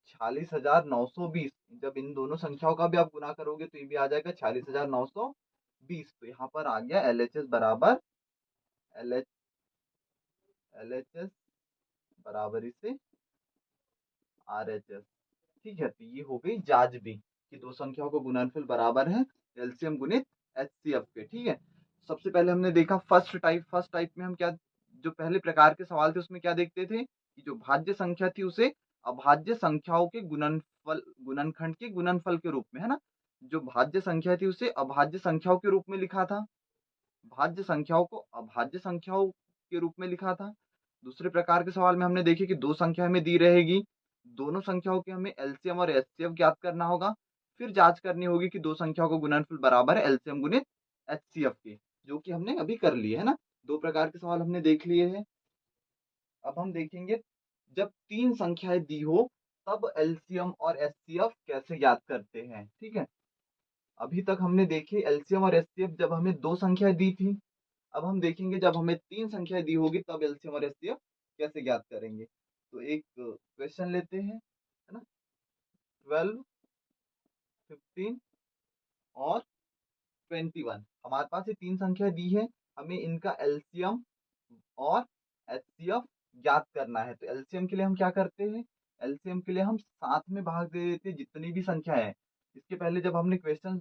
46,920। जब इन दोनों संख्याओं का भी आप गुना करोगे तो ये भी आ जाएगा 46,920। तो यहाँ पर आ गया एलएचएस बराबर, एल एच एलएचएस बराबरी से आरएचएस। ठीक है, तो ये हो गई जांच भी कि दो संख्याओं का गुणनफल बराबर है एलसीएम गुणित एचसीएफ के। ठीक है, सबसे पहले हमने देखा फर्स्ट टाइप में हम क्या, जो पहले प्रकार के सवाल थे उसमें क्या देखते थे कि जो भाज्य संख्या थी उसे अभाज्य संख्याओं के गुणनफल, गुणनखंड के गुणनफल के रूप में, है ना। जो भाज्य संख्या थी उसे अभाज्य संख्याओं के रूप में लिखा था, भाज्य संख्याओं को अभाज्य संख्याओं के रूप में लिखा था। दूसरे प्रकार के सवाल में हमने देखे कि दो संख्या हमें दी रहेगी, दोनों संख्याओं के हमें एलसीएम और एचसीएफ ज्ञात करना होगा, फिर जांच करनी होगी कि दो संख्याओं का गुणनफल बराबर है एलसीएम गुणित एचसीएफ के, जो कि हमने अभी कर लिए, है ना। दो प्रकार के सवाल हमने देख लिए हैं। अब हम देखेंगे जब तीन संख्याएं दी हो तब एलसीएम और एचसीएफ कैसे ज्ञात करते हैं। ठीक है, अभी तक हमने देखे एलसीएम और एचसीएफ जब हमें दो संख्या दी थी। अब हम देखेंगे जब हमें तीन संख्या दी होगी तब एलसीएम और एचसीएफ कैसे ज्ञात करेंगे। तो एक क्वेश्चन लेते हैं, है ना। 12, 15 और 21, हमारे पास ये तीन संख्या दी है, हमें इनका एलसीएम और एचसीएफ ज्ञात करना है। तो एलसीएम के लिए हम क्या करते हैं, एलसीएम के लिए हम साथ में भाग दे देते हैं जितनी भी संख्या है। इसके पहले जब हमने क्वेश्चन,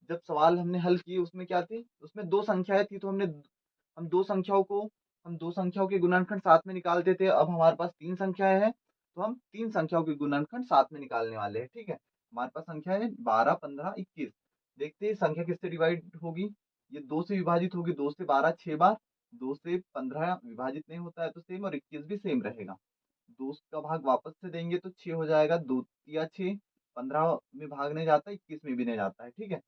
जब सवाल हमने हल किए उसमें क्या थी, उसमें दो संख्याएं थी, तो हम दो संख्याओं को हम दो संख्याओं के गुणनखंड साथ में निकालते थे। अब हमारे पास तीन संख्याएं हैं तो हम तीन संख्याओं के गुणनखंड साथ में निकालने वाले हैं। ठीक है, हमारे पास संख्या है 12, 15, 21। देखते हैं संख्या किससे डिवाइड होगी। ये दो से विभाजित होगी, 2 से 12 6 बार, 2 से 15 विभाजित नहीं होता है तो सेम, और 21 भी सेम रहेगा। 2 का भाग वापस से देंगे तो 6 हो जाएगा, 2 या 6, 15 में भाग नहीं जाता, 21 में भी नहीं जाता है। ठीक है,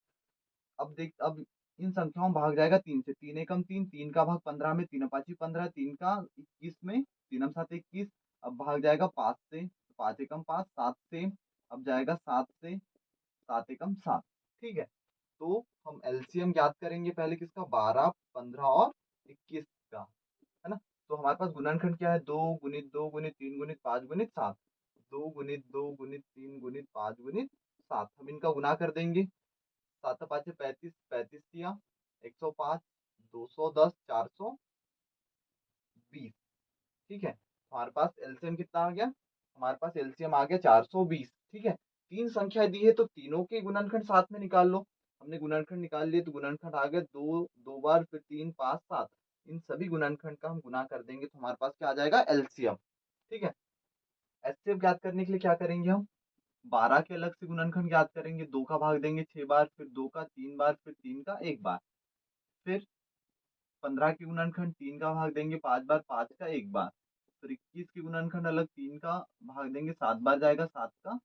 अब इन संख्याओं में भाग जाएगा 3 से, 3 एकम 3, 3 का भाग 15 में, 3 पाँची 15, 3 का 21 में, 3 7 21। अब भाग जाएगा 5 से, 5 एकम 5, 7 से, अब जाएगा 7 से, 7 एकम 7। ठीक है, तो हम एलसीएम ज्ञात करेंगे पहले किसका, 12, 15 और 21 का, है ना। तो हमारे पास गुणनखंड क्या है, 2 गुणित 3 गुणित 5 गुणित 7, 2 गुणित 3 गुणित 5 गुणित 7। हम इनका गुना कर देंगे, 7 5 35, 35 दिया, 105, 210, 420। ठीक है, हमारे पास एलसीएम कितना आ गया, हमारे पास एलसीएम आ गया 420। ठीक है, तीन संख्या दी है तो तीनों के गुणनखंड साथ में निकाल लो। हमने गुणनखंड निकाल लिए तो गुणनखंड आ गया दो, दो बार, फिर 3, 5, 7। इन सभी गुणनखंड का हम गुना कर देंगे तो हमारे पास क्या आ जाएगा, एलसीएम। ठीक है, एचसीएफ ज्ञात करने के लिए क्या करेंगे हम, 12 के अलग से गुणनखंड ज्ञात करेंगे, 2 का भाग देंगे 6 बार, फिर 2 का 3 बार, फिर 3 का 1 बार, फिर 15 की गुणनखंड 3 का भाग देंगे 5 बार, 5 का 1 बार, फिर 21 की गुणनखंड अलग 3 का भाग देंगे 7 बार जाएगा, 7 का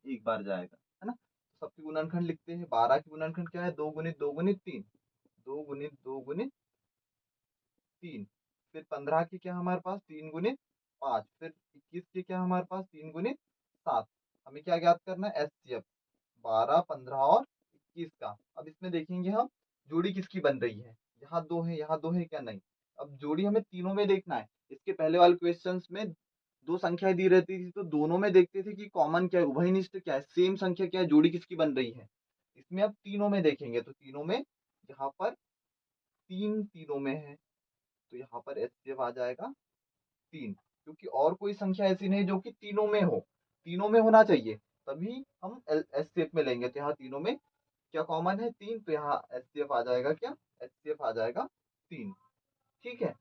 1 बार जाएगा, है ना। तो सबके गुणनखंड लिखते हैं। 12 की गुणनखंड क्या है, 2 गुणित 2 गुणित 3, 2 गुणित 2 गुणित 3। फिर 15 की क्या हमारे पास, 3 गुणित 5। फिर 21 की क्या हमारे पास, 3 गुणित 7। हमें क्या ज्ञात करना है, एचसीएफ 12, 15 और 21 का। अब इसमें देखेंगे हम जोड़ी किसकी बन रही है, यहाँ दो है, यहाँ दो है, क्या नहीं। अब जोड़ी हमें तीनों में देखना है। इसके पहले वाले क्वेश्चंस में दो संख्याएं दी रहती थी तो दोनों में देखते थे कि कॉमन क्या है, उभयनिष्ठ क्या है, सेम संख्या क्या है, जोड़ी किसकी बन रही है। इसमें अब तीनों में देखेंगे तो तीनों में, यहाँ पर तीन तीनों में है तो यहाँ पर एचसीएफ आ जाएगा 3, क्योंकि और कोई संख्या ऐसी नहीं जो कि तीनों में हो, तीनों में होना चाहिए तभी हम एचसीएफ में लेंगे। तो यहाँ तीनों में क्या कॉमन है, 3, तो यहाँ एचसीएफ आ जाएगा क्या, एचसीएफ आ जाएगा 3। ठीक है,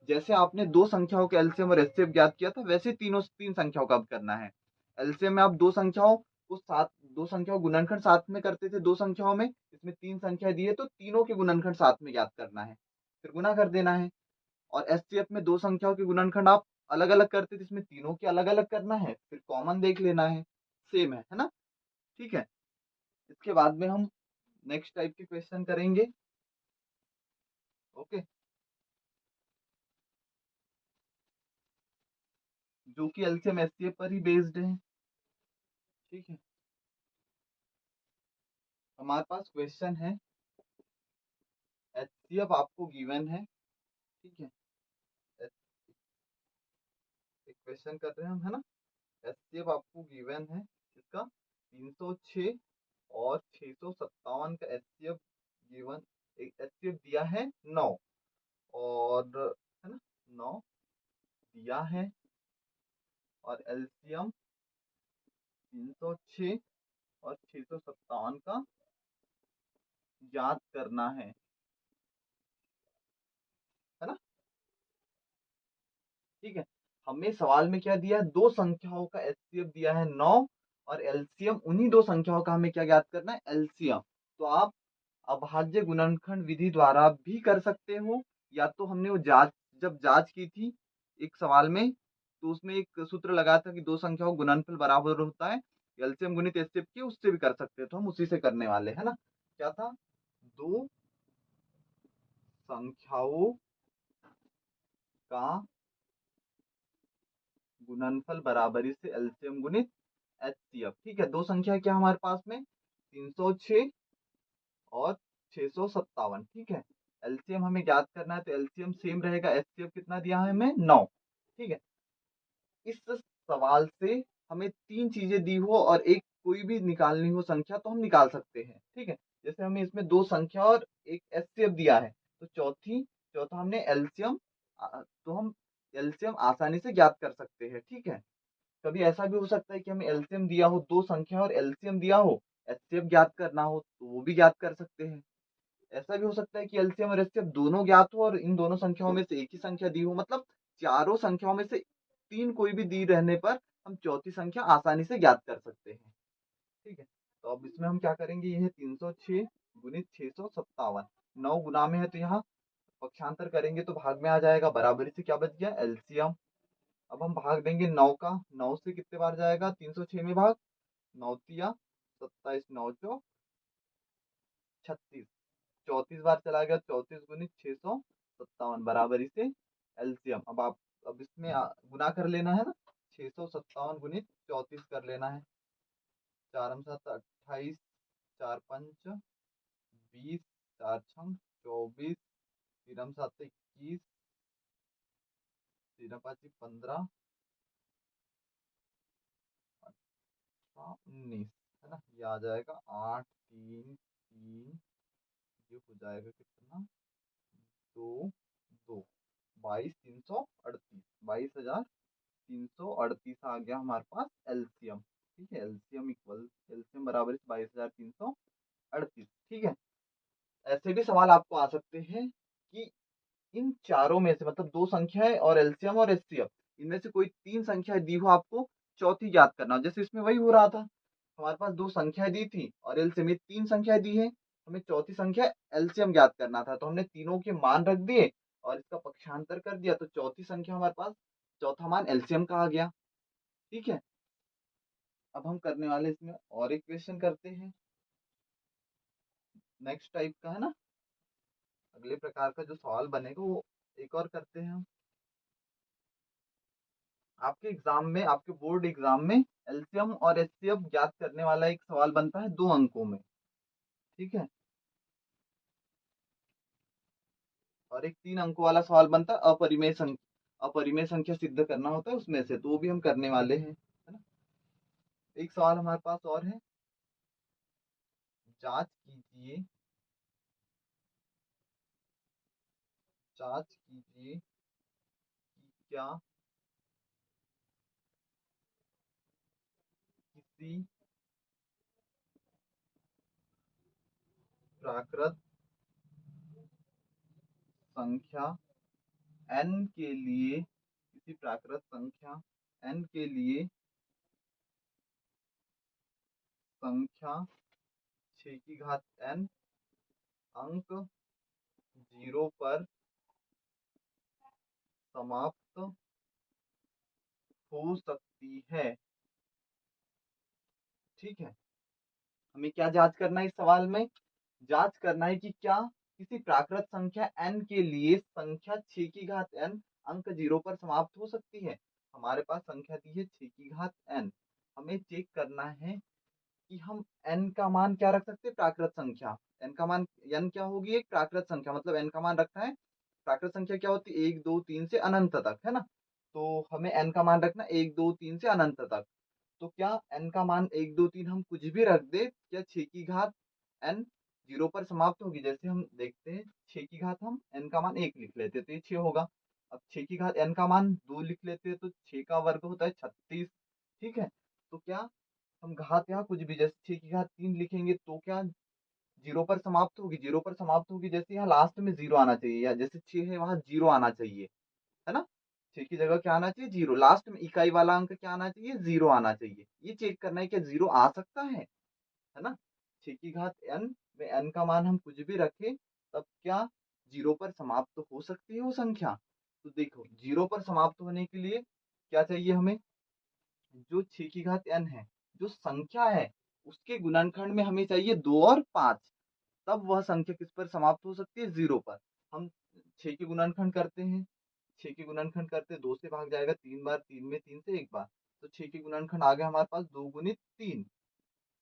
जैसे आपने दो संख्याओं के एलसीएम और एचसीएफ ज्ञात किया था वैसे तीनों तीन संख्याओं का अब करना है। एलसीएम में आप दो संख्याओं को साथ, दो संख्याओं गुणनखंड साथ में करते थे दो संख्याओं में, इसमें तीन संख्या दी है तो तीनों के गुणनखंड साथ में ज्ञात करना है, फिर गुना कर देना है। और एचसीएफ में दो संख्याओं के गुणनखंड आप अलग अलग करते थे, इसमें तीनों के अलग अलग करना है, फिर कॉमन देख लेना है, सेम है ना। ठीक है, इसके बाद में हम नेक्स्ट टाइप के क्वेश्चन करेंगे। ओके, जो कि एलसीएम एचसीएफ पर ही बेस्ड है। ठीक है, हमारे पास क्वेश्चन है, एचसीएफ आपको गिवन है। ठीक है, एक क्वेश्चन कर रहे हैं हम, है ना। एचसीएफ आपको गिवन है इसका 306 और 657 का एचसीएफ गिवन, एक एचसीएफ दिया है 9, और है ना 9 दिया है, और एलसीएम 306 और 657 का ज्ञात करना है ना। ठीक है, हमें सवाल में क्या दिया है, दो संख्याओं का एचसीएफ दिया है 9, और एलसीएम उन्हीं दो संख्याओं का हमें क्या ज्ञात करना है, एलसीएम। तो आप अभाज्य गुणनखंड विधि द्वारा भी कर सकते हो, या तो हमने वो जांच, जब जांच की थी एक सवाल में तो उसमें एक सूत्र लगाया था कि दो संख्याओं का गुणनफल बराबर होता है एलसीएम गुणित एचसीएफ की, उससे भी कर सकते हैं, तो हम उसी से करने वाले है ना। क्या था, दो संख्याओं का गुणनफल बराबरी से एलसीएम गुणित एचसीएफ। ठीक है, दो संख्या क्या हमारे पास में 306 और 657। ठीक है, एलसीएम हमें ज्ञात करना है तो एलसीएम सेम रहेगा, एचसीएफ कितना दिया है हमें 9। ठीक है, इस सवाल से हमें तीन चीजें दी हो और एक कोई भी निकालनी हो संख्या तो हम निकाल सकते हैं। ठीक है, जैसे हमें इसमें दो संख्या और एक एचसीएफ दिया है तो चौथा हमने एलसीएम, तो हम एलसीएम आसानी से ज्ञात कर सकते हैं। ठीक है, कभी ऐसा भी हो सकता है कि हमें एलसीएम दिया हो दो संख्या और एलसीएम दिया हो, एचसीएफ ज्ञात करना हो तो वो भी ज्ञात कर सकते हैं। ऐसा भी हो सकता है कि एलसीएम और एचसीएफ दोनों ज्ञात हो और इन दोनों संख्याओं में से एक ही संख्या दी हो, मतलब चारों संख्याओं में से तीन कोई भी दी रहने पर हम चौथी संख्या आसानी से ज्ञात कर सकते हैं। ठीक है, तो अब इसमें हम क्या करेंगे, यह 306 गुणित 657, 9 गुना में है तो यहाँ पक्षांतर करेंगे तो भाग में आ जाएगा, बराबरी से क्या बच गया एलसीएम। अब हम भाग देंगे 9 का, 9 से कितने बार जाएगा 306 में भाग, 9 तिया 27, 9 चौ 36, 34 बार चला गया, 34 गुणित 657 बराबरी से एलसीएम। अब इसमें गुना कर लेना है ना, 657 गुणित 34 कर लेना है, 4 7 28, 4 5 20, 4 6 24, 3 7 21, 3 5 15, 19, है ना, ये आ जाएगा 8 3 3, ये हो जाएगा कितना 2 2, 22,338, 22,338 आ गया हमारे पास एलसीएम। ठीक है, एलसीएम बराबर 22,338। ठीक है, ऐसे भी सवाल आपको आ सकते हैं कि इन चारों में से, मतलब दो संख्याएं और एलसीएम और एचसीएफ, इनमें से कोई तीन संख्याएं दी हो, आपको चौथी ज्ञात करना हो। जैसे इसमें वही हो रहा था, हमारे पास दो संख्याएं दी थी और एलसीएम में तीन संख्याएं दी है, हमें चौथी संख्या एलसीएम ज्ञात करना था, तो हमने तीनों के मान रख दिए और इसका पक्षांतर कर दिया तो चौथी संख्या हमारे पास चौथा मान एलसीएम का आ गया। ठीक है, अब हम करने वाले इसमें और एक क्वेश्चन करते हैं, नेक्स्ट टाइप का, है ना, अगले प्रकार का जो सवाल बनेगा वो एक और करते हैं हम। आपके एग्जाम में, आपके बोर्ड एग्जाम में एलसीएम और एचसीएफ ज्ञात करने वाला एक सवाल बनता है 2 अंकों में। ठीक है, और एक 3 अंकों वाला सवाल बनता है अपरिमेय संख्या सिद्ध करना होता है उसमें से, तो वो भी हम करने वाले हैं, है ना। एक सवाल हमारे पास और है, जांच कीजिए जांच कीजिए कि क्या किसी प्राकृत संख्या n के लिए, किसी प्राकृत संख्या n के लिए संख्या 6 की घात n अंक 0 पर समाप्त हो सकती है। ठीक है, हमें क्या जांच करना है इस सवाल में, जांच करना है कि क्या किसी प्राकृत संख्या n के लिए संख्या 6 की घात n अंक 0 पर समाप्त हो सकती है। हमारे पास संख्या दी है 6 की घात n, हमें चेक करना है कि हम n का मान क्या रख सकते हैं, प्राकृत संख्या n का मान, n क्या होगी एक प्राकृत संख्या, मतलब n का मान रखना है। प्राकृत संख्या क्या होती है 1 2 3 से अनंत तक, है ना, तो हमें n का मान रखना 1 2 3 से अनंत तक। तो क्या n का मान 1 2 3 हम कुछ भी रख दे, क्या 6 की घात n 0 पर समाप्त होगी। जैसे हम देखते हैं 6 की घात हम n का मान 1 लिख लेते तो ये 6 होगा। अब 6 की घात n का मान 2 लिख लेते हैं तो 6 का वर्ग होता है 36। ठीक है, तो क्या हम घात यहाँ कुछ भी, जैसे 6 की घात 3 लिखेंगे तो क्या 0 पर समाप्त होगी, 0 पर समाप्त होगी, जैसे यहाँ लास्ट में 0 आना चाहिए, या जैसे 6 है वहां 0 आना चाहिए, है ना। 6 की जगह क्या आना चाहिए 0, लास्ट में इकाई वाला अंक क्या आना चाहिए 0 आना चाहिए। ये चेक करना है कि 0 आ सकता है ना। 6 की घात n में n का मान हम कुछ भी रखें तब क्या 0 पर समाप्त हो सकती है वो संख्या। तो देखो 0 पर समाप्त होने के लिए क्या चाहिए हमें, जो 6 की घात n है, जो संख्या है उसके गुणनखंड में हमें चाहिए 2 और 5, तब वह संख्या किस पर समाप्त हो सकती है 0 पर। हम 6 के गुणनखंड करते हैं, 6 के गुणनखंड करते 2 से भाग जाएगा 3 बार, 3 में 3 से 1 बार, तो 6 के गुणनखंड आ गए हमारे पास 2 गुणित 3,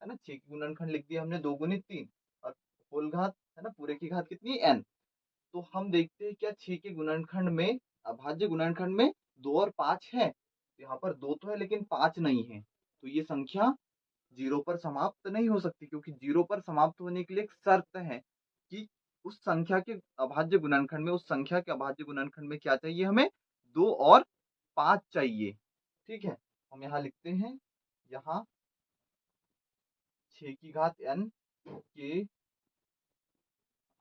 है ना। 6 के गुणनखंड लिख दिया हमने 2 गुणित 3, और होल घात है ना, पूरे की घात कितनी है n। तो हम देखते हैं क्या 6 के गुणनखंड में, अभाज्य गुणनखंड में 2 और 5 है, तो यहाँ पर 2 तो है लेकिन 5 नहीं है, तो ये संख्या 0 पर समाप्त नहीं हो सकती, क्योंकि 0 पर समाप्त होने के लिए एक शर्त है कि उस संख्या के अभाज्य गुणनखंड में, उस संख्या के अभाज्य गुणनखंड में क्या चाहिए हमें, 2 और 5 चाहिए। ठीक है, हम यहाँ लिखते हैं, यहाँ 6 की घात n के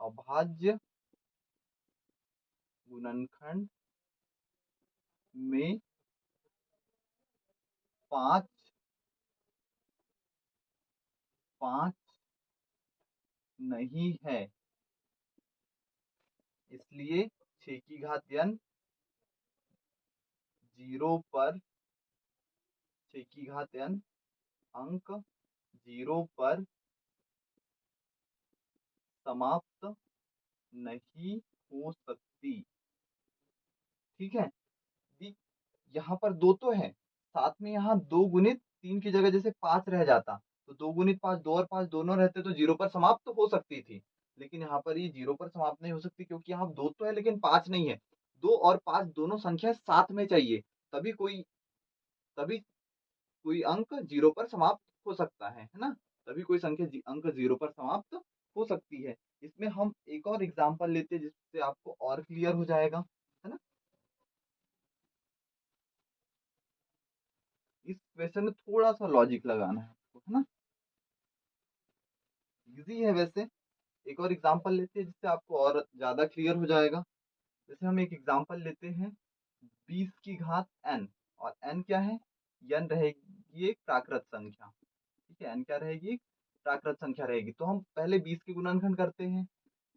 अभाज्य गुणनखंड में 5 नहीं है, इसलिए 6 की घात n 0 पर, 6 की घात n अंक 0 पर समाप्त नहीं हो सकती। ठीक है, यहाँ पर 2 तो है, साथ में यहाँ 2 गुणित 3 की जगह जैसे 5 रह जाता, तो 2 गुणित 5, 2 और 5 दोनों रहते तो 0 पर समाप्त तो हो सकती थी, लेकिन यहाँ पर ये 0 पर समाप्त नहीं हो सकती, क्योंकि यहाँ 2 तो है लेकिन 5 नहीं है। 2 और 5 दोनों संख्या साथ में चाहिए, तभी कोई अंक 0 पर समाप्त हो सकता है ना, तभी कोई संख्या अंक 0 पर समाप्त हो सकती है। इसमें हम एक और एग्जांपल लेते हैं जिससे आपको और क्लियर हो जाएगा, है ना। इस क्वेश्चन में थोड़ा सा लॉजिक लगाना है आपको, है ना, इजी है वैसे। एक और एग्जांपल लेते हैं जिससे आपको और ज्यादा क्लियर हो जाएगा। जैसे हम एक एग्जांपल लेते हैं 20 की घात n, और n क्या है, n रहेगी एक प्राकृत संख्या। ठीक है, n क्या रहेगी, प्राकृत संख्या रहेगी। तो हम पहले 20 के गुणनखंड करते हैं,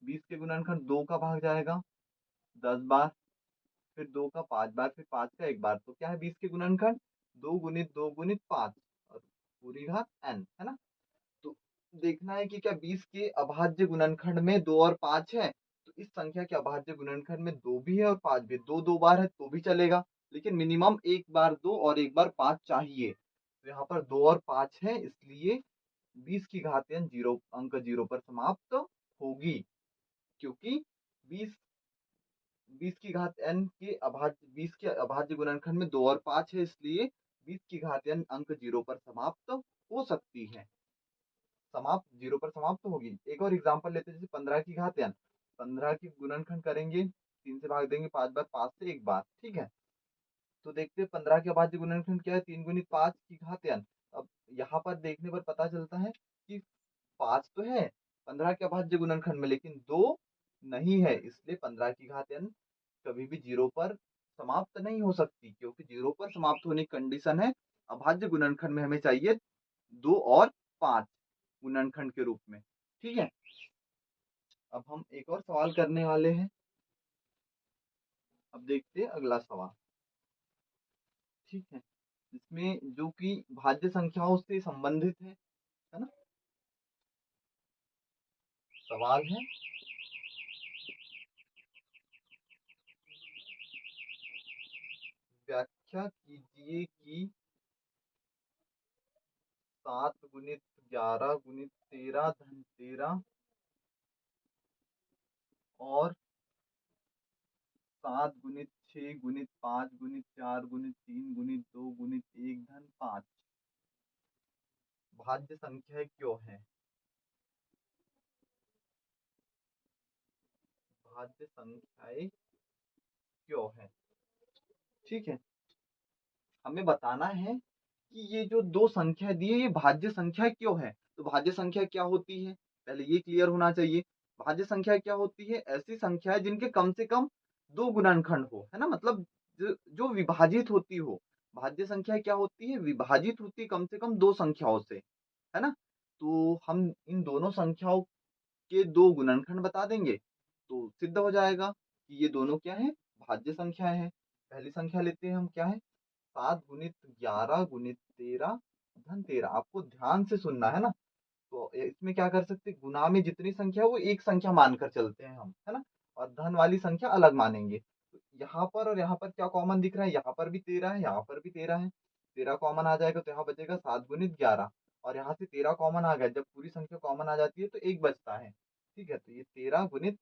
20 के गुणनखंड 2 का भाग जाएगा 10 बार, फिर 2 का 5 बार, फिर 5 का 1 बार, तो क्या है 20 के गुणनखंड 2 गुणित 5 और पूरी घात n, है ना। तो देखना है कि क्या 20 के अभाज्य गुणनखंड में 2 और 5 है, तो इस संख्या के अभाज्य गुणनखंड में 2 भी है और 5 भी, 2 बार है तो भी चलेगा, लेकिन मिनिमम एक बार 2 और एक बार 5 चाहिए। तो यहाँ पर 2 और 5 है, इसलिए 20 की घात n अंक 0 पर समाप्त होगी, क्योंकि 20 20 की घात n के अभाज्य, 20 के अभाज्य गुणनखंड में 2 और 5 है, इसलिए 20 की घात n अंक 0 पर समाप्त हो सकती है, समाप्त 0 पर समाप्त होगी। एक और एग्जांपल लेते हैं, जैसे 15 की घात n, 15 की गुणनखंड करेंगे, 3 से भाग देंगे 5 बार, 5 से 1 बार। ठीक है, तो देखते हैं 15 के अभाज्य गुणनखंड क्या है, 3 गुणित 5 की घात n। अब यहाँ पर देखने पर पता चलता है कि 5 तो है 15 के अभाज्य गुणनखंड में, लेकिन 2 नहीं है, इसलिए 15 की घात n कभी भी 0 पर समाप्त नहीं हो सकती, क्योंकि 0 पर समाप्त होने की कंडीशन है अभाज्य गुणनखंड में हमें चाहिए 2 और 5 गुणनखंड के रूप में। ठीक है, अब हम एक और सवाल करने वाले हैं। अब देखते हैं अगला सवाल। ठीक है, इसमें जो कि भाज्य संख्याओं से संबंधित है ना। सवाल है, व्याख्या कीजिए कि 7 गुणित 11 गुणित 13 धन 13 और 7 गुणित 6 गुणित 5 गुणित 4 गुणित 3 गुणित 2 गुणित 1 धन 5 भाज्य संख्या क्यों है। भाज्य संख्याएं क्यों है। ठीक है, हमें बताना है कि ये जो दो संख्या दी है ये भाज्य संख्या क्यों है। तो भाज्य संख्या क्या होती है, पहले ये क्लियर होना चाहिए। भाज्य संख्या क्या होती है, ऐसी संख्या है जिनके कम से कम 2 गुणनखंड हो, है ना, मतलब जो विभाजित होती हो। भाज्य संख्या क्या होती है, विभाजित होती है कम से कम 2 संख्याओं से, है ना। तो हम इन दोनों संख्याओं के 2 गुणनखंड बता देंगे तो सिद्ध हो जाएगा कि ये दोनों क्या है, भाज्य संख्या है। पहली संख्या लेते हैं हम, क्या है, 7 गुणित 11 गुणित 13 धन 13। आपको ध्यान से सुनना है ना, तो इसमें क्या कर सकते हैं, गुणा में जितनी संख्या है वो एक संख्या मानकर चलते हैं हम, है ना, और धन वाली संख्या अलग मानेंगे। तो यहाँ पर और यहाँ पर क्या कॉमन दिख रहा है, यहाँ पर भी 13 है, यहाँ पर भी 13 है, 13 कॉमन आ जाएगा तो यहाँ बचेगा 7 गुणित 11, और यहाँ से 13 कॉमन आ गया। जब पूरी संख्या कॉमन आ जाती है तो एक बचता है, ठीक है। तो ये 13 गुणित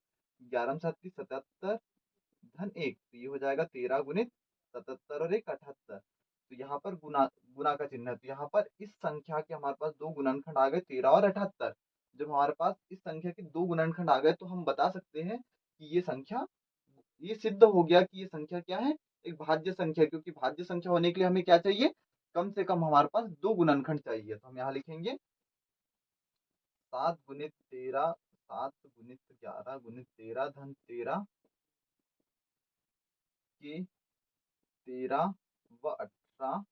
11 37 77 धन 1, तो ये हो जाएगा 13 गुणित 77 और 1 78। तो यहाँ पर गुना गुना का चिन्ह है, तो यहाँ पर इस संख्या के हमारे पास दो गुणनखंड आ गए 13 और 78। जब हमारे पास इस संख्या के दो गुणनखंड आ गए तो हम बता सकते हैं कि ये सिद्ध हो गया कि ये संख्या क्या है, एक भाज्य संख्या है। क्योंकि भाज्य संख्या होने के लिए हमें क्या चाहिए, कम से कम हमारे पास दो गुणनखंड चाहिए। तो हम यहाँ लिखेंगे 7 गुणित 13, 7 गुणित 11 गुणित 13 धन 13 के 13 व 18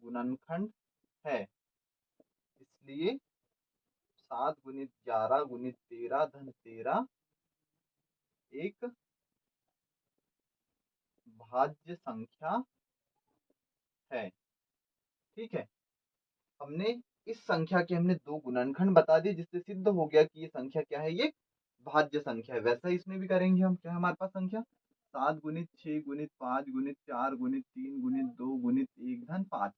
गुणनखंड है, इसलिए 7 गुणित 11 गुणित 13 धन 13 एक भाज्य संख्या है, ठीक है। हमने इस संख्या के हमने दो गुणनखंड बता दिए, जिससे सिद्ध हो गया कि ये संख्या क्या है, ये भाज्य संख्या है। वैसा ही इसमें भी करेंगे हम। क्या है हमारे पास संख्या, 7 गुणित 6 गुणित 5 गुणित 4 गुणित 3 गुणित 2 गुणित 1 धन 5।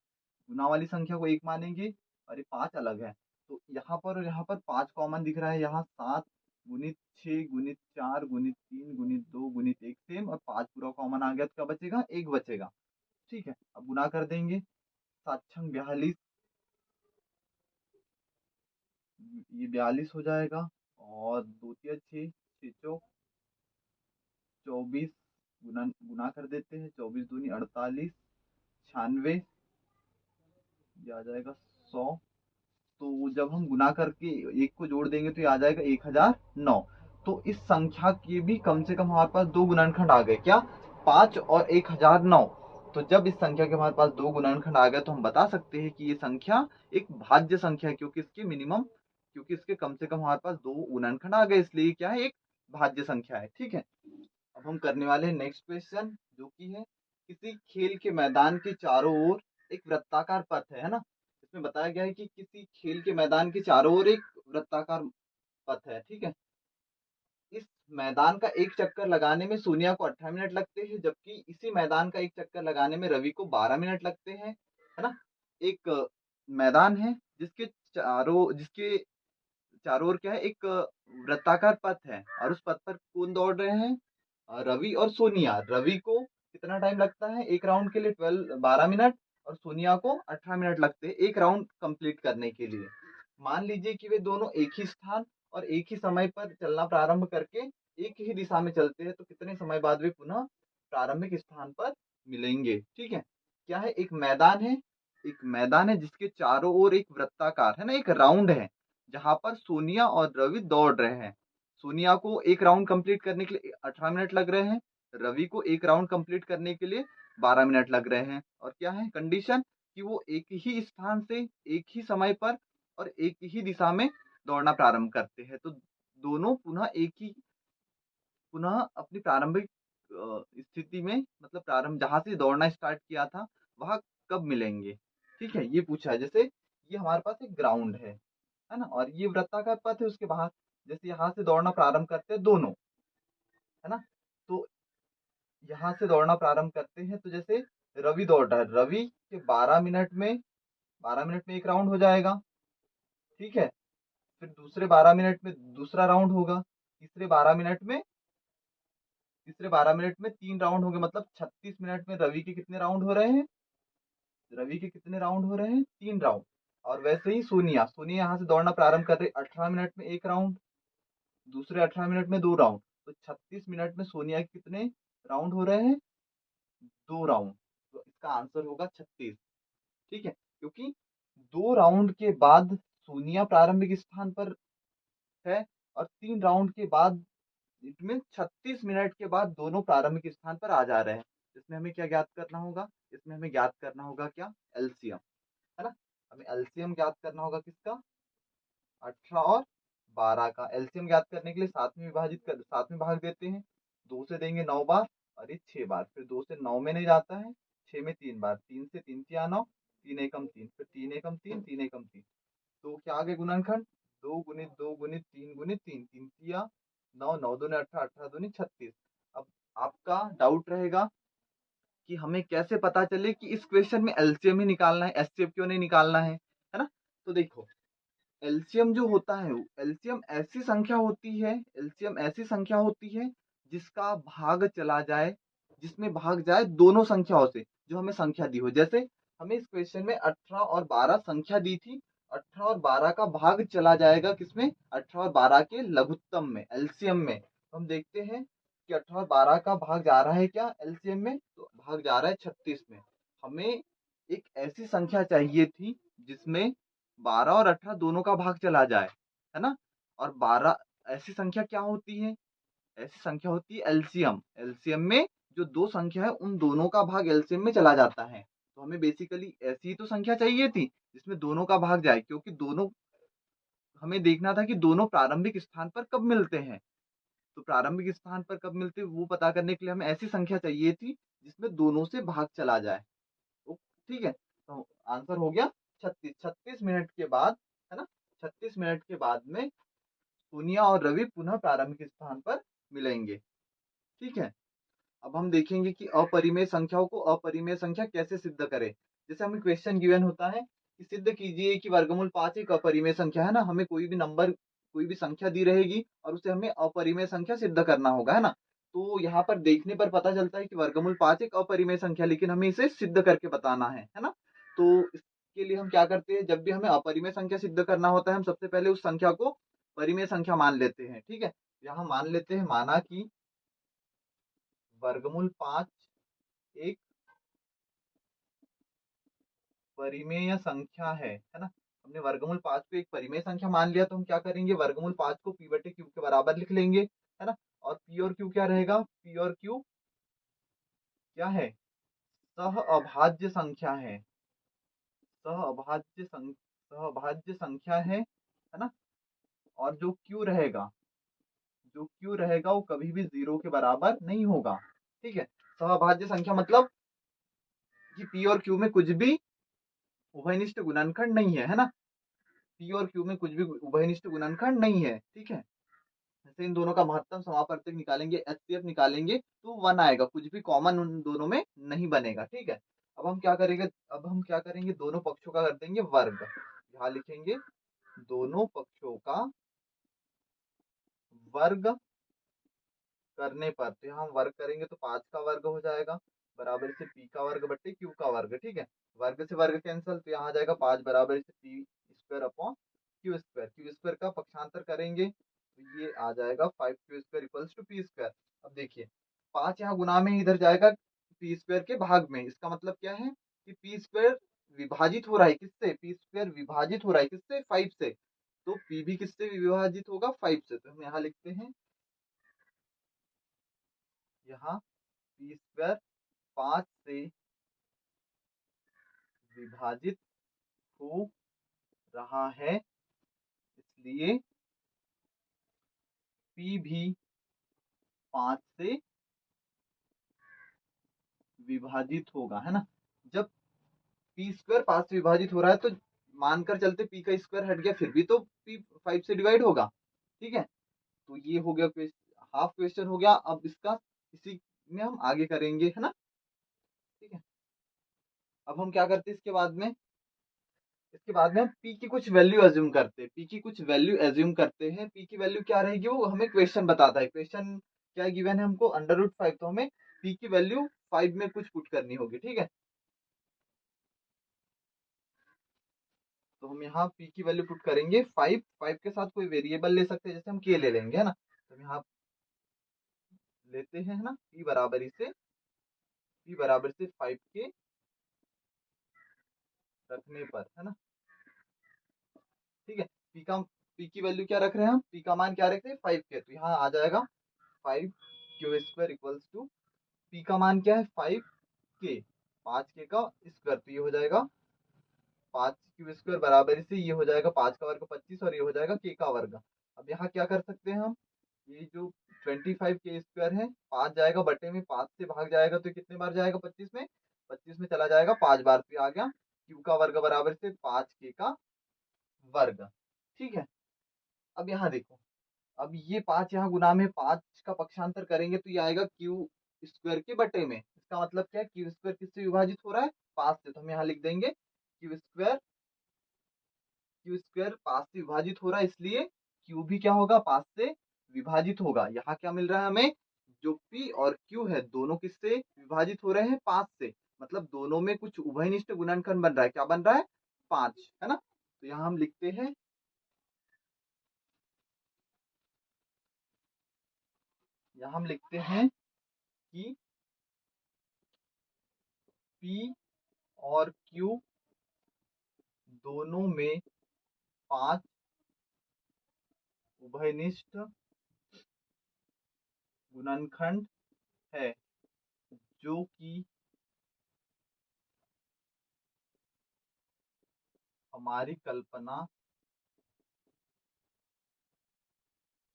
गुना वाली संख्या को एक मानेंगे और ये 5 अलग है। तो यहाँ पर और यहाँ पर 5 कॉमन दिख रहा है। यहाँ 7 गुणित 6 गुणित 4 गुणित 3 गुणित 2 गुणित 1 सेम, और 5 पूरा कॉमन आ गया तो क्या बचेगा, 1 बचेगा, ठीक है। अब गुना कर देंगे, 7 छंग 42, ये 42 हो जाएगा, और 2 तिया 6, 6 चौक 24, गुना गुना कर देते हैं, 24 दूनी 48, 96, ये आ जाएगा 100। तो जब हम गुना करके एक को जोड़ देंगे तो ये आ जाएगा 1009। तो इस संख्या के भी कम से कम हमारे पास दो गुणनखंड आ गए, क्या, 5 और 1009। तो जब इस संख्या के हमारे पास दो गुणनखंड आ गए तो हम बता सकते हैं कि ये संख्या एक भाज्य संख्या है, क्योंकि इसके कम से कम हमारे पास दो गुणनखंड आ गए, इसलिए क्या है, एक भाज्य संख्या है, ठीक है। अब हम करने वाले हैं नेक्स्ट क्वेश्चन, जो कि है किसी खेल के मैदान के चारों ओर एक वृत्ताकार पथ है ना। इसमें बताया गया है कि किसी खेल के मैदान के चारों ओर एक वृत्ताकार पथ है, ठीक है। इस मैदान का एक चक्कर लगाने में सोनिया को 18 मिनट लगते हैं, जबकि इसी मैदान का एक चक्कर लगाने में रवि को 12 मिनट लगते हैं, है ना। एक मैदान है जिसके चारों ओर क्या है, एक वृत्ताकार पथ है, और उस पथ पर कौन दौड़ रहे हैं, रवि और सोनिया। रवि को कितना टाइम लगता है एक राउंड के लिए, 12 मिनट, और सोनिया को 18 मिनट लगते हैं एक राउंड कंप्लीट करने के लिए। मान लीजिए कि वे दोनों एक ही स्थान और एक ही समय पर चलना प्रारंभ करके एक ही दिशा में चलते हैं, तो कितने समय बाद वे पुनः प्रारंभिक स्थान पर मिलेंगे, ठीक है। क्या है, एक मैदान है जिसके चारों ओर एक वृत्ताकार है ना, एक राउंड है, जहां पर सोनिया और रवि दौड़ रहे हैं। सोनिया को एक राउंड कंप्लीट करने के लिए 18 मिनट लग रहे हैं, रवि को एक राउंड कंप्लीट करने के लिए 12 मिनट लग रहे हैं। और क्या है कंडीशन, कि वो एक ही स्थान से एक ही समय पर और एक ही दिशा में दौड़ना प्रारंभ करते हैं। तो दोनों पुनः अपनी प्रारंभिक स्थिति में, मतलब प्रारंभ जहां से दौड़ना स्टार्ट किया था वहां कब मिलेंगे, ठीक है, ये पूछा है। जैसे ये हमारे पास एक ग्राउंड है ना, और ये वृत्ताकार पथ है उसके बाहर। जैसे यहाँ से दौड़ना प्रारंभ करते हैं दोनों, है ना। तो यहाँ से दौड़ना प्रारंभ करते हैं, तो जैसे रवि दौड़ रहा है, रवि के 12 मिनट में एक राउंड हो जाएगा, ठीक है। फिर दूसरे 12 मिनट में दूसरा राउंड होगा, तीसरे 12 मिनट में 3 राउंड होंगे, मतलब 36 मिनट में रवि के कितने राउंड हो रहे हैं, 3 राउंड। और वैसे ही सोनिया सोनिया यहाँ से दौड़ना प्रारंभ कर रही है, 18 मिनट में एक राउंड, दूसरे 18 मिनट में 2 राउंड। तो 36 मिनट में सोनिया के कितने राउंड हो रहे हैं, 2 राउंड। तो इसका आंसर होगा 36, ठीक है। क्योंकि 2 राउंड के बाद सोनिया प्रारंभिक स्थान पर है, और 3 राउंड के बाद, इसमें 36 मिनट के बाद दोनों प्रारंभिक स्थान पर आ जा रहे हैं। इसमें हमें क्या ज्ञात करना होगा, इसमें हमें ज्ञात करना होगा क्या, एलसीएम, है ना। हमें एलसीएम ज्ञात करना होगा किसका, 18 और 12 का। एलसीएम ज्ञात करने के लिए साथ में भाग देते हैं, 2 से देंगे 9 बार, और ये 6 बार। फिर 2 से 9 में नहीं जाता है, 6 में 3 बार, 3 से 3 तिया 9, 3 एकम 3, फिर 3 एकम 3, 3 एकम 3। तो क्या आ गए गुणनखंड, 2 गुणित 2 गुणित 3 गुणित 3, 3 तिया 9, 9 दूनी 18, 18 दूनी 36। आपका डाउट रहेगा कि हमें कैसे पता चले कि इस क्वेश्चन में एलसीएम ही निकालना है, एचसीएफ क्यों नहीं निकालना है ना? तो देखो, एलसीएम जो होता है, एलसीएम ऐसी संख्या होती है, एलसीएम ऐसी संख्या होती है जिसका भाग चला जाए, जिसमें भाग जाए दोनों संख्याओं से जो हमें संख्या दी हो। जैसे हमें इस क्वेश्चन में 18 और 12 संख्या दी थी, 18 और 12 का भाग चला जाएगा किसमें? 18 और 12 के लघुत्तम में, एलसीएम में। तो हम देखते हैं कि 18 और 12 का भाग जा रहा है क्या एलसीएम में? तो भाग जा रहा है 36 में। हमें एक ऐसी संख्या चाहिए थी जिसमें 12 और 18 दोनों का भाग चला जाए, है ना? और 12 ऐसी संख्या क्या होती है? ऐसी संख्या होती है एलसीएम। एलसीएम में जो दो संख्या है उन दोनों का भाग एलसीएम में चला जाता है। तो हमें बेसिकली ऐसी तो संख्या चाहिए थी जिसमें दोनों का भाग जाए, क्योंकि दोनों, हमें देखना था कि दोनों प्रारंभिक स्थान पर कब मिलते हैं। तो प्रारंभिक स्थान पर कब मिलते हैं वो पता करने के लिए हमें ऐसी संख्या चाहिए थी जिसमें दोनों से भाग चला जाए। ठीक है, तो आंसर हो गया 36। 36 मिनट के बाद, है ना, 36 मिनट के बाद में सोनिया और रवि पुनः प्रारंभिक स्थान पर मिलेंगे। ठीक है, अब हम देखेंगे कि अपरिमेय संख्याओं को अपरिमेय संख्या कैसे सिद्ध करें। जैसे हमें क्वेश्चन गिवन होता है कि सिद्ध कीजिए कि वर्गमूल 5 एक अपरिमेय संख्या है ना, हमें कोई भी नंबर, कोई भी संख्या दी रहेगी और उसे हमें अपरिमेय संख्या सिद्ध करना होगा, है ना। तो यहाँ पर देखने पर पता चलता है कि वर्गमूल 5 एक अपरिमेय संख्या, लेकिन हमें इसे सिद्ध करके बताना है ना। तो इसके लिए हम क्या करते हैं, जब भी हमें अपरिमेय संख्या सिद्ध करना होता है हम सबसे पहले उस संख्या को परिमेय संख्या मान लेते हैं। ठीक है, यहाँ मान लेते हैं, माना कि वर्गमूल 5 एक परिमेय संख्या है ना। हमने वर्गमूल 5 को एक परिमेय संख्या मान लिया, तो हम क्या करेंगे, वर्गमूल 5 को p बटे क्यू के बराबर लिख लेंगे, है ना। और p और q क्या रहेगा? p और q क्या है? सह अभाज्य संख्या है, सहअभाज्य संख्या है ना। और जो q रहेगा, जो q रहेगा वो कभी भी 0 के बराबर नहीं होगा। ठीक है, सहअभाज्य संख्या मतलब कि p और q में कुछ भी उभयनिष्ठ गुणनखंड नहीं है ना। p और q में कुछ भी उभयनिष्ठ गुणनखंड नहीं है। ठीक है, जैसे इन दोनों का महत्तम समापवर्तक निकालेंगे, एचसीएफ निकालेंगे तो 1 आएगा, कुछ भी कॉमन उन दोनों में नहीं बनेगा। ठीक है, अब हम क्या करेंगे, दोनों पक्षों का कर देंगे वर्ग। यहाँ लिखेंगे दोनों पक्षों का वर्ग करने पर, तो यहाँ हम वर्ग करेंगे तो 5 का वर्ग हो जाएगा बराबर से p का वर्ग बट्टे q का वर्ग। ठीक है, वर्ग से वर्ग कैंसिल, तो यहाँ आ जाएगा 5 बराबर से p square upon Q square का पक्षांतर करेंगे तो ये आ जाएगा 5q square equals to p square. अब देखिए 5 यहाँ गुना में इधर जाएगा p स्क्वायर के भाग में, इसका मतलब क्या है कि p स्क्वायर विभाजित हो रहा है किससे? p स्क्वायर विभाजित हो रहा है किससे? 5 से। तो p भी किससे विभाजित होगा? 5 से। तो हम यहाँ लिखते हैं, यहाँ p स्क्वायर 5 से विभाजित हो रहा है, इसलिए p भी 5 से विभाजित होगा, है ना। जब p स्क्वायर 5 से विभाजित हो रहा है तो मानकर चलते p का स्क्वायर हट गया, फिर भी तो p 5 से डिवाइड होगा। ठीक है, तो ये हो गया हाफ क्वेश्चन हो गया। अब इसका इसी में हम आगे करेंगे, है ना। ठीक है, अब हम क्या करते हैं इसके बाद में हम p की कुछ वैल्यू एज्यूम करते हैं, p की कुछ वैल्यू एज्यूम करते हैं। p की वैल्यू क्या रहेगी वो हमें क्वेश्चन बताता है। क्वेश्चन क्या गिवन है हमको? √5, तो हमें p की वैल्यू 5 में कुछ पुट करनी होगी। ठीक है, तो हम यहाँ p की वैल्यू पुट करेंगे 5। 5 के साथ कोई वेरिएबल ले सकते हैं, जैसे हम k ले लेंगे, है ना। तो हम यहाँ लेते हैं, है ना, p बराबर से 5 के रखने पर, है ना। ठीक है, p की वैल्यू क्या रख रहे हैं हम? p का मान क्या रख रहे हैं? 5 के। तो यहाँ आ जाएगा 5q² इक्वल्स टू p का मान क्या है? 5k, 5k का स्क्वायर, तो ये हो जाएगा 5q² बराबर से ये हो जाएगा 5 का वर्ग 25 और ये हो जाएगा k का वर्ग। अब यहाँ क्या कर सकते हैं हम, ये जो 25k² है 5 जाएगा बटे में, 5 से भाग जाएगा तो कितने बार जाएगा? 25 में, 25 में चला जाएगा 5 बार, तो आ गया q का वर्ग बराबर से 5k का वर्ग। ठीक है, अब यहाँ देखो, अब ये 5 यहाँ गुना में 5 का पक्षांतर करेंगे तो ये आएगा q स्क्वायर के बटे में। इसका मतलब क्या है, क्यू स्क्वायर किससे विभाजित हो रहा है, 5 से। तो हम यहाँ लिख देंगे क्यू स्क्वायर 5 से विभाजित हो रहा है, इसलिए क्यू भी क्या होगा, 5 से विभाजित होगा। यहाँ क्या मिल रहा है हमें, जो पी और क्यू है दोनों किससे विभाजित हो रहे हैं, 5 से। मतलब दोनों में कुछ उभयनिष्ठ गुणनखंड बन रहा है, क्या बन रहा है, 5, है ना। तो यहाँ हम लिखते हैं, कि पी और क्यू दोनों में 5 उभयनिष्ठ गुणनखंड है, जो कि हमारी कल्पना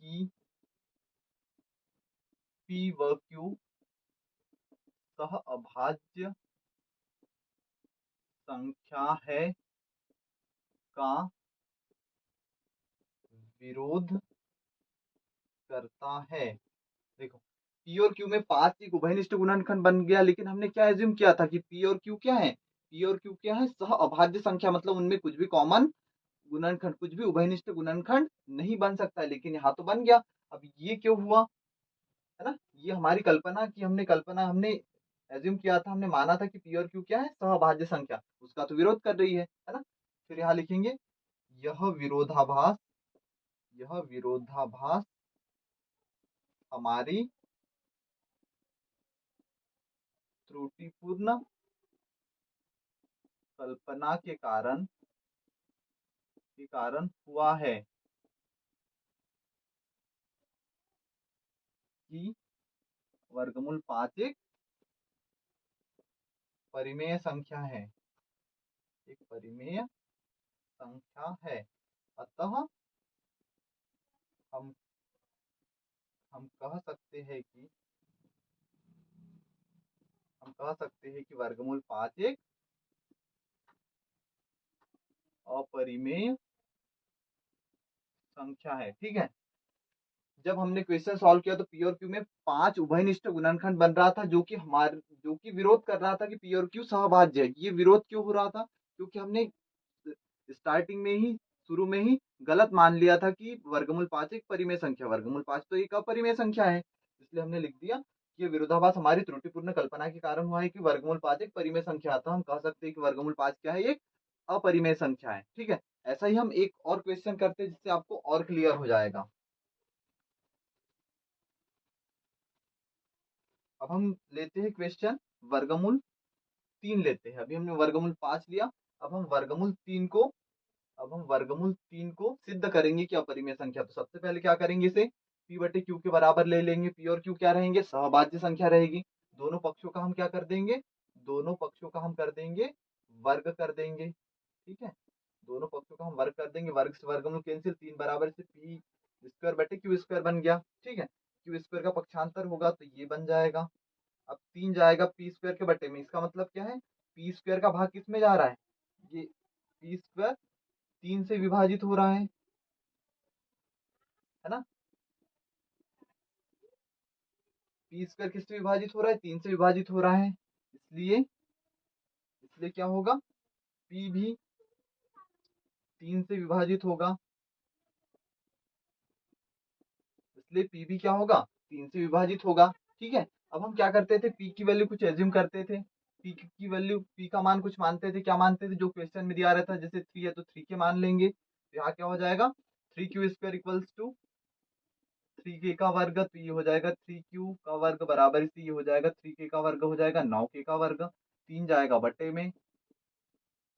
की पी व क्यू सह अभाज्य संख्या है का विरोध करता है। देखो, पी और क्यू में 5 एक उभयनिष्ठ गुणनखंड बन गया, लेकिन हमने क्या एज्यूम किया था कि पी और क्यू क्या है, सह अभाज्य संख्या, मतलब उनमें कुछ भी कॉमन गुणनखंड, कुछ भी उभयनिष्ठ गुणनखंड नहीं बन सकता है, लेकिन यहाँ तो बन गया। अब ये क्यों हुआ, है ना, ये हमारी हमने एज्यूम किया था, हमने माना था कि पी और क्यू क्या है, सहअभाज्य संख्या, उसका तो विरोध कर रही है ना। फिर यहाँ लिखेंगे, यह विरोधाभास हमारी त्रुटिपूर्ण कल्पना के कारण हुआ है कि वर्गमूल 5 एक परिमेय संख्या है, अतः हम हम कह सकते हैं कि वर्गमूल 5 एक अपरिमेय संख्या है। ठीक है, जब हमने क्वेश्चन सॉल्व किया तो पी और क्यू में 5 उभयनिष्ठ गुणनखंड बन रहा था, जो कि विरोध कर रहा था कि पी और क्यू सहभाज्य है। ये विरोध क्यों हो रहा था, क्योंकि हमने स्टार्टिंग में ही, शुरू में ही गलत मान लिया था कि वर्गमूल 5 एक परिमेय संख्या, वर्गमूल 5 तो एक अपरिमेय संख्या है। इसलिए हमने लिख दिया कि ये विरोधाभास हमारी त्रुटिपूर्ण कल्पना के कारण हुआ है कि वर्गमूल 5 एक परिमेय संख्या था। हम कह सकते हैं कि वर्गमूल 5 क्या है, एक अपरिमेय संख्या है। ठीक है, ऐसा ही हम एक और क्वेश्चन करते हैं जिससे आपको और क्लियर हो जाएगा। अब हम लेते हैं क्वेश्चन वर्गमूल 3 लेते हैं। अभी हमने वर्गमूल 5 लिया, अब हम वर्गमूल 3 को सिद्ध करेंगे कि अपरिमेय संख्या। तो सबसे पहले क्या करेंगे, इसे p बटे q के बराबर ले लेंगे। p और q क्या रहेंगे, सहभाज्य संख्या रहेगी। दोनों पक्षों का हम क्या कर देंगे, वर्ग कर देंगे। ठीक है, दोनों पक्षों का हम वर्ग कर देंगे, वर्ग से वर्गमूल कैंसिल, 3 बराबर से p स्क्वायर बटे q स्क्वायर बन गया। ठीक है, q स्क्वायर का पक्षांतर होगा तो ये बन जाएगा। अब 3 जाएगा पी स्क्वायर के बटे में, इसका मतलब क्या है, पी स्क्वायर का भाग किस में जा रहा है, ये पी स्क्वायर 3 से विभाजित हो रहा है ना। पी स्क्वायर किससे विभाजित हो रहा है, 3 से विभाजित हो रहा है, इसलिए क्या होगा, पी भी 3 से विभाजित होगा, इसलिए पी भी क्या होगा, 3 से विभाजित होगा। ठीक है, अब हम क्या करते थे, पी की वैल्यू कुछ एज्यूम करते थे, पी का मान कुछ मानते थे। क्या मानते थे, जो क्वेश्चन में दिया रहता है, जैसे 3 है तो 3 के मान लेंगे। तो यहाँ क्या हो जाएगा, 3q square equals to 3k का वर्ग, तो ये हो जाएगा 3q का वर्ग बराबर से ये हो जाएगा 3k का वर्ग हो जाएगा 9k का वर्ग। 3 जाएगा बटे में,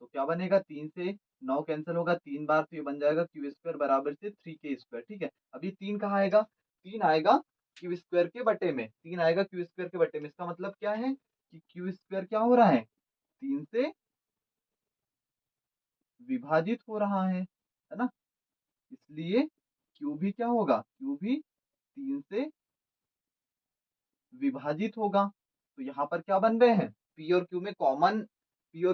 तो क्या बनेगा, 3 से 9 कैंसिल होगा 3 बार, तो ये बन जाएगा क्यू स्क्वायर बराबर से 3k स्क्वायर। ठीक है, अब ये 3 कहाँ आएगा, 3 आएगा क्यू स्क्वायर के बटे में, 3 आएगा क्यू स्क्वायर के बटे में। इसका मतलब क्या है कि क्यू स्क्वायर क्या हो रहा है, 3 से विभाजित हो रहा है ना। इसलिए क्यू भी क्या होगा, क्यू भी 3 से विभाजित होगा। तो यहाँ पर क्या बन रहे हैं, पी और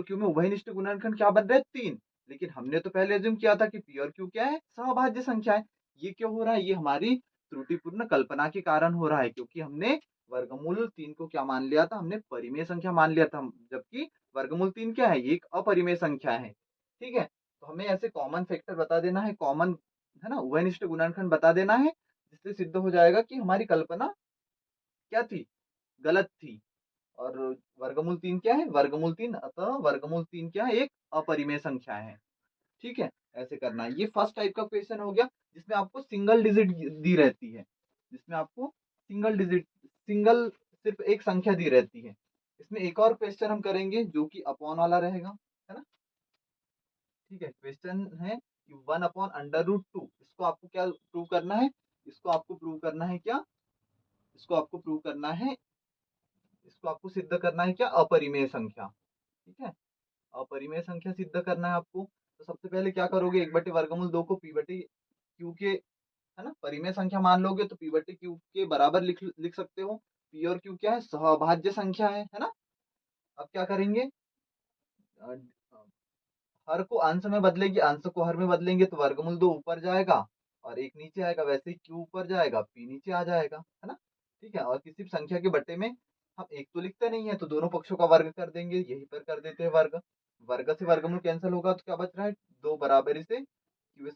क्यू में उभयनिष्ठ गुणनखंड क्या बन रहे हैं, 3। लेकिन हमने तो पहले एज्यूम किया था कि पी और क्यू क्या है, सहभाज्य संख्या है। ये क्यों हो रहा है, ये हमारी त्रुटिपूर्ण कल्पना के कारण हो रहा है, क्योंकि हमने वर्गमूल 3 को क्या मान लिया था हमने, परिमेय संख्या मान लिया था, जबकि वर्गमूल 3 क्या है, ये एक अपरिमेय संख्या है। ठीक है, तो हमें ऐसे कॉमन फैक्टर बता देना है, कॉमन है ना उभयनिष्ठ गुणनखंड बता देना है, जिससे सिद्ध हो जाएगा कि हमारी कल्पना क्या थी, गलत थी। और वर्गमूल 3 क्या है, वर्गमूल 3, अतः वर्गमूल 3 क्या है, एक अपरिमेय संख्या है। ठीक है, ऐसे करना है। ये फर्स्ट टाइप का क्वेश्चन हो गया, जिसमें आपको सिंगल डिजिट दी रहती है, जिसमें आपको सिंगल सिर्फ एक संख्या दी रहती है। इसमें एक और क्वेश्चन हम करेंगे जो कि अपॉन वाला रहेगा, है ना। ठीक है, क्वेश्चन है कि 1/√2, इसको आपको क्या प्रूव करना है, इसको आपको प्रूव करना है क्या, इसको आपको प्रूव करना है, इसको आपको सिद्ध करना है क्या, अपरिमेय संख्या। ठीक है, अपरिमेय संख्या सिद्ध करना है आपको। तो सबसे पहले क्या करोगे, 1/वर्गमूल 2 को p/q के, है ना, परिमेय संख्या मान लोगे तो p/q के बराबर लिख सकते हो। p और q क्या है, सहअभाज्य संख्या है ना। अब क्या करेंगे, अ, हर को अंश में बदलेंगे, अंश को हर में बदलेंगे तो वर्गमूल 2 ऊपर जाएगा और एक नीचे आएगा, वैसे ही q ऊपर जाएगा, p नीचे आ जाएगा, है ना। ठीक है, और किसी भी संख्या के बट्टे में हम एक तो लिखते नहीं है, तो दोनों पक्षों का वर्ग कर देंगे, यही पर कर देते हैं वर्ग। वर्ग से वर्गमूल कैंसिल होगा तो क्या बच रहा है, 2 बराबरी से q² /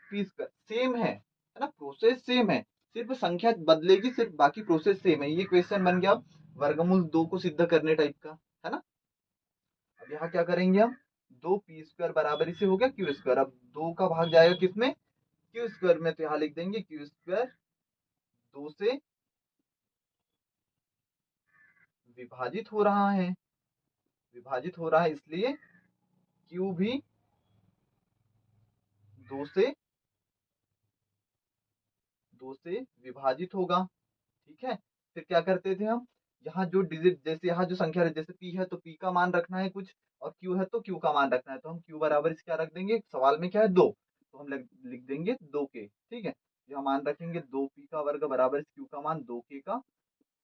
p², सेम है ना, प्रोसेस सेम है, सिर्फ संख्या बदलेगी, सिर्फ बाकी प्रोसेस सेम है। ये क्वेश्चन बन गया वर्गमूल 2 को सिद्ध करने टाइप का, है ना। अब यहाँ क्या करेंगे हम, 2p² बराबरी से हो गया q², अब 2 का भाग जाएगा किसमें, q² में, तो यहाँ लिख देंगे q² 2 से विभाजित हो रहा है, विभाजित हो रहा है, इसलिए q भी 2 से विभाजित होगा। ठीक है, फिर क्या करते थे हम, यहाँ जो डिजिट, जैसे यहाँ जो संख्या है, जैसे p है तो p का मान रखना है कुछ, और q है तो q का मान रखना है, तो हम q बराबर क्या रख देंगे, सवाल में क्या है 2, तो हम लिख देंगे 2 के। ठीक है, यहाँ मान रखेंगे 2p का वर्ग बराबर q का मान 2k का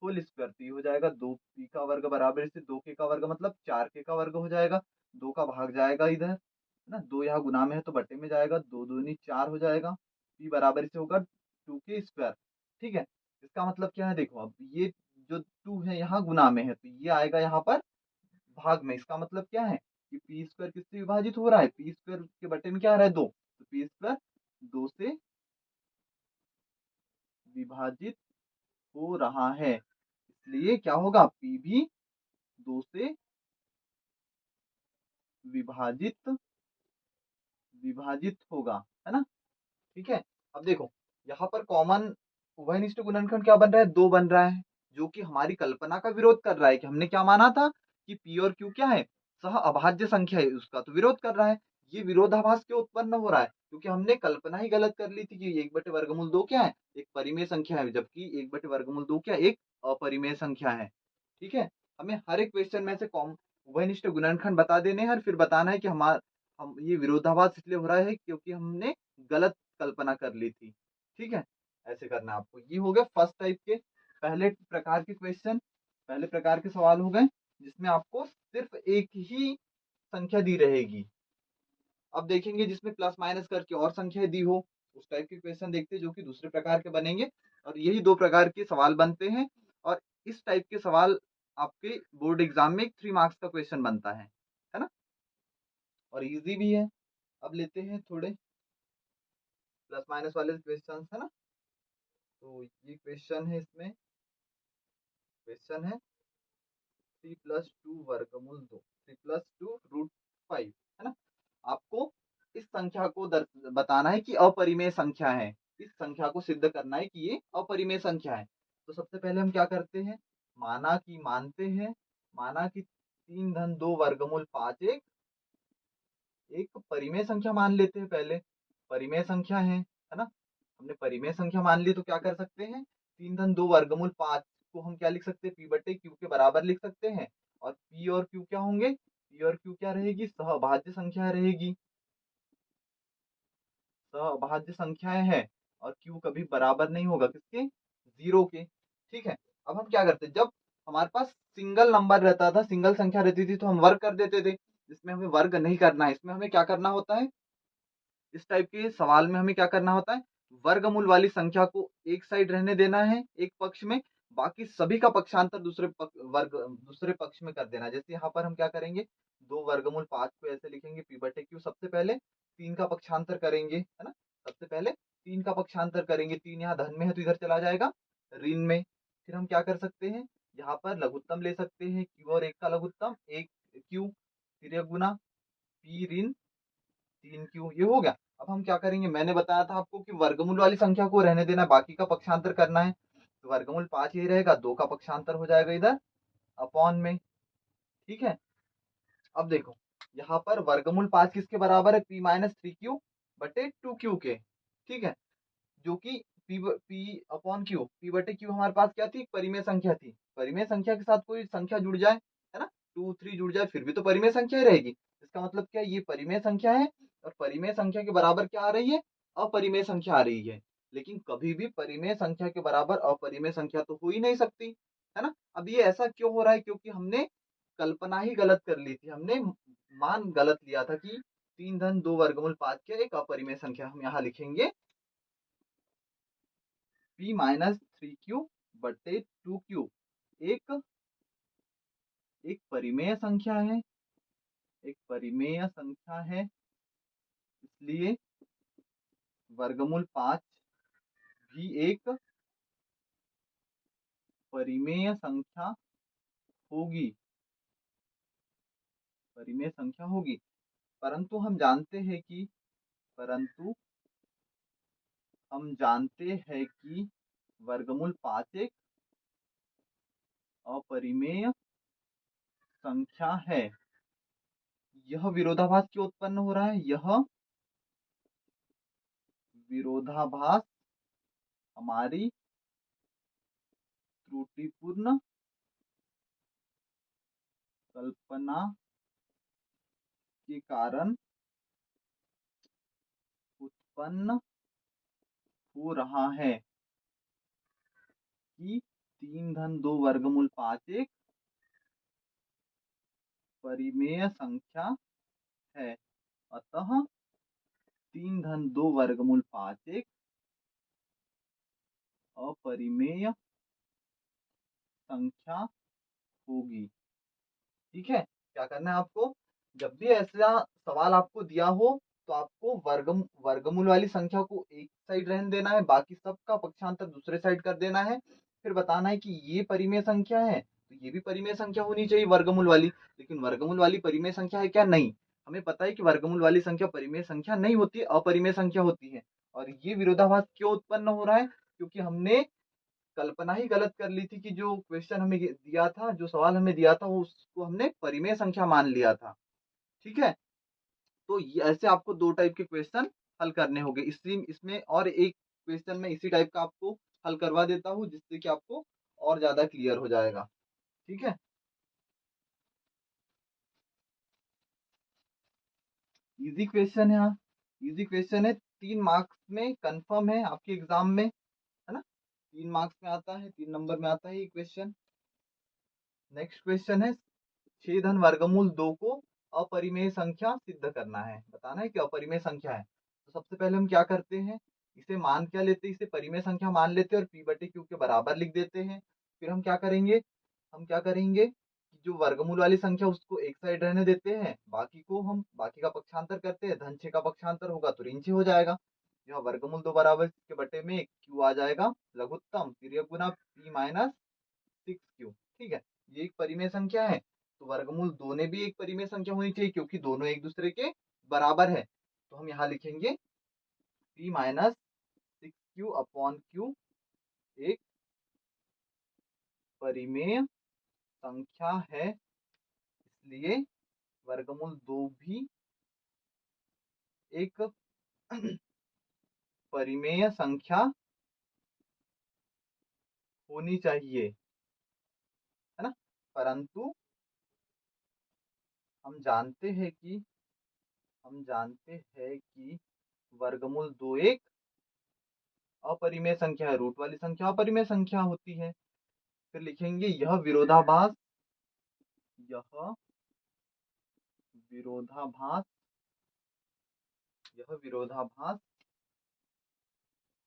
होल स्क्वायर, तो ये हो जाएगा 2p का वर्ग बराबर से 2k का वर्ग मतलब 4k का वर्ग हो जाएगा। 2 का भाग जाएगा इधर, है ना, 2 यहाँ गुना में है तो बटे में जाएगा, 2 दूनी 4 हो जाएगा, p बराबर से होगा 2k²। ठीक है, इसका मतलब क्या है, देखो अब ये जो 2 है यहाँ गुना में है, तो ये आएगा यहाँ पर भाग में, इसका मतलब क्या है कि p² किससे विभाजित हो रहा है, p² के बटे में क्या आ रहा है 2, तो p² 2 से विभाजित हो रहा है, इसलिए क्या होगा, p भी 2 से विभाजित विभाजित होगा, है ना। ठीक है, अब देखो यहाँ पर कॉमन उभयनिष्ठ गुणनखंड क्या बन रहा है, 2 बन रहा है, जो कि हमारी कल्पना का विरोध कर रहा है कि हमने क्या माना था कि p और q क्या है, सह अभाज्य संख्या है, उसका तो विरोध कर रहा है। ये विरोधाभास क्यों उत्पन्न हो रहा है, क्योंकि हमने कल्पना ही गलत कर ली थी कि 1/वर्गमूल 2 क्या है, एक परिमेय संख्या है, जबकि 1/वर्गमूल 2 क्या एक अपरिमेय संख्या है। ठीक है, हमें हर एक क्वेश्चन में से कॉम उभयनिष्ठ गुणनखंड बता देने हैं और फिर बताना है कि हम ये विरोधाभास इसलिए हो रहा है क्योंकि हमने गलत कल्पना कर ली थी। ठीक है, ऐसे करना है आपको। ये हो गए फर्स्ट टाइप के पहले प्रकार के क्वेश्चन, पहले प्रकार के सवाल हो गए, जिसमें आपको सिर्फ एक ही संख्या दी रहेगी। अब देखेंगे जिसमें प्लस माइनस करके और संख्या दी हो, उस टाइप के क्वेश्चन देखते हैं जो कि दूसरे प्रकार के बनेंगे। और यही 2 प्रकार के सवाल बनते हैं, और इस टाइप के सवाल आपके बोर्ड एग्जाम में 3 मार्क्स का क्वेश्चन बनता है ना, और इजी भी है। अब लेते हैं थोड़े प्लस माइनस वाले क्वेश्चन, है ना। तो ये क्वेश्चन है, इसमें क्वेश्चन है 3+2 वर्गमूल 2, 3+2√5, है ना। आपको इस संख्या को बताना है कि अपरिमेय संख्या है, इस संख्या को सिद्ध करना है कि ये अपरिमेय संख्या है। तो सबसे पहले हम क्या करते हैं, माना कि 3 धन 2 वर्गमूल 5 एक परिमेय संख्या मान लेते हैं, पहले परिमेय संख्या है ना। हमने परिमेय संख्या मान ली तो क्या कर सकते हैं, 3 धन 2 वर्गमूल 5 को हम क्या लिख सकते हैं, p/q के बराबर लिख सकते हैं। और p और q क्या होंगे, p और q क्या रहेगी, सहअभाज्य संख्या रहेगी, सहअभाज्य संख्याएं हैं, और q कभी बराबर नहीं होगा किसके, 0 के। ठीक है, अब हम क्या करते, जब हमारे पास सिंगल नंबर रहता था, सिंगल संख्या रहती थी, तो हम वर्ग कर देते थे। इसमें हमें वर्ग नहीं करना है, इसमें हमें क्या करना होता है, इस टाइप के सवाल में हमें क्या करना होता है, वर्गमूल वाली संख्या को एक साइड रहने देना है, एक पक्ष में, बाकी सभी का पक्षांतर दूसरे पक्ष में कर देना। जैसे यहाँ पर हम क्या करेंगे, 2 वर्गमूल 5 को ऐसे लिखेंगे पी बटे क्यू। सबसे पहले 3 का पक्षांतर करेंगे, है ना। सबसे पहले 3 का पक्षांतर करेंगे, 3 यहाँ धन में है तो इधर चला जाएगा ऋण में। फिर हम क्या कर सकते हैं, यहाँ पर लघुत्तम ले सकते हैं, क्यू और 1 का लघुत्तम 1 क्यू, फिर यह गुना पी ऋण 3 क्यू, ये हो गया। अब हम क्या करेंगे, मैंने बताया था आपको कि वर्गमूल वाली संख्या को रहने देना, बाकी का पक्षांतर करना है। तो वर्गमूल 5 यही रहेगा, 2 का पक्षांतर हो जाएगा इधर अपॉन में। ठीक है, अब देखो यहाँ पर वर्गमूल 5 किसके बराबर है, पी माइनस 3 क्यू बटे 2 क्यू के। ठीक है, जो कि पी अपॉन क्यू, पी बटे क्यू हमारे पास क्या थी, परिमेय संख्या थी। परिमेय संख्या के साथ कोई संख्या जुड़ जाए, है ना, 2 3 जुड़ जाए, फिर भी तो परिमेय संख्या ही रहेगी। इसका मतलब क्या है, ये परिमेय संख्या है और परिमेय संख्या के बराबर क्या आ रही है, अपरिमेय संख्या आ रही है। लेकिन कभी भी परिमेय संख्या के बराबर अपरिमेय संख्या तो हो ही नहीं सकती, है ना। अब ये ऐसा क्यों हो रहा है, क्योंकि हमने कल्पना ही गलत कर ली थी, हमने मान गलत लिया था कि 3 धन 2 वर्गमूल 5 के एक अपरिमेय संख्या। हम यहाँ लिखेंगे पी माइनस 3 क्यू बटे 2 क्यू एक एक परिमेय संख्या है, एक परिमेय संख्या है, इसलिए वर्गमूल 5 भी एक परिमेय संख्या होगी, परिमेय संख्या होगी। परंतु हम जानते हैं कि परंतु हम जानते हैं कि वर्गमूल 5 एक अपरिमेय संख्या है। यह विरोधाभास क्यों उत्पन्न हो रहा है, यह विरोधाभास हमारी त्रुटिपूर्ण कल्पना के कारण उत्पन्न हो रहा है कि 3 धन 2 वर्गमूल 5 एक परिमेय संख्या है। अतः 3 धन 2 वर्गमूल 5 एक अपरिमेय संख्या होगी। ठीक है, क्या करना है आपको, जब भी ऐसा सवाल आपको दिया हो तो आपको वर्गमूल वाली संख्या को एक साइड रहने देना है, बाकी सबका पक्षांतर दूसरे साइड कर देना है। फिर बताना है कि ये परिमेय संख्या है तो ये भी परिमेय संख्या होनी चाहिए वर्गमूल वाली। लेकिन वर्गमूल वाली परिमेय संख्या है क्या, नहीं। हमें पता है कि वर्गमूल वाली संख्या परिमेय संख्या नहीं होती, अपरिमेय संख्या होती है। और ये विरोधाभास क्यों उत्पन्न हो रहा है, क्योंकि हमने कल्पना ही गलत कर ली थी कि जो क्वेश्चन हमें दिया था, जो सवाल हमें दिया था, वो उसको हमने परिमेय संख्या मान लिया था। ठीक है, तो ऐसे आपको 2 टाइप के क्वेश्चन हल करने होंगे। इसी इसमें और एक क्वेश्चन में इसी टाइप का आपको हल करवा देता हूँ, जिससे कि आपको और ज्यादा क्लियर हो जाएगा। ठीक है, इजी क्वेश्चन है, हाँ इजी क्वेश्चन है, 3 मार्क्स में कंफर्म है आपके एग्जाम में, है ना। 3 मार्क्स में आता है, 3 नंबर में आता है ये क्वेश्चन। नेक्स्ट क्वेश्चन है, 6 धन वर्गमूल 2 को अपरिमेय संख्या सिद्ध करना है, बताना है कि अपरिमेय संख्या है। तो सबसे पहले हम क्या करते हैं, इसे मान क्या लेते हैं, इसे परिमेय संख्या मान लेते हैं और पी बटे क्यू के बराबर लिख देते हैं। फिर हम क्या करेंगे, कि जो वर्गमूल वाली संख्या उसको एक साइड रहने देते हैं, बाकी का पक्षांतर करते हैं। धन 6 का पक्षांतर होगा तो ऋण 6 हो जाएगा। यह वर्गमूल 2 बराबर के बटे में क्यू आ जाएगा लघुत्तम, फिर यह गुना पी माइनस 6 क्यू। ठीक है, ये एक परिमेय संख्या है, तो वर्गमूल 2 ने भी एक परिमेय संख्या होनी चाहिए, क्योंकि दोनों एक दूसरे के बराबर है। तो हम यहाँ लिखेंगे P minus 6 Q upon Q एक परिमेय संख्या है, इसलिए वर्गमूल 2 भी एक परिमेय संख्या होनी चाहिए, है ना। परंतु हम जानते हैं कि वर्गमूल 2 एक अपरिमेय संख्या है, रूट वाली संख्या अपरिमेय संख्या होती है। फिर लिखेंगे यह विरोधाभास यह विरोधाभास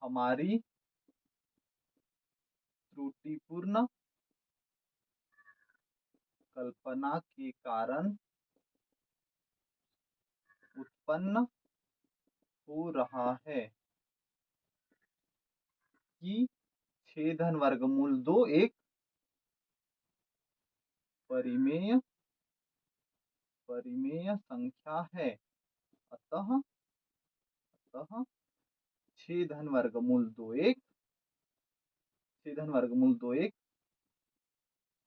हमारी त्रुटिपूर्ण कल्पना के कारण उत्पन्न हो रहा है कि 6 धन वर्गमूल 2 एक परिमेय संख्या है। अतः 6 धन वर्गमूल 2 एक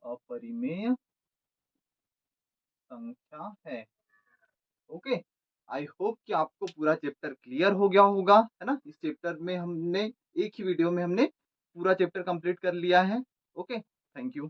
अपरिमेय संख्या है। ओके, आई होप कि आपको पूरा चैप्टर क्लियर हो गया होगा, है ना। इस चैप्टर में हमने एक ही वीडियो में हमने पूरा चैप्टर कंप्लीट कर लिया है। Okay, thank you.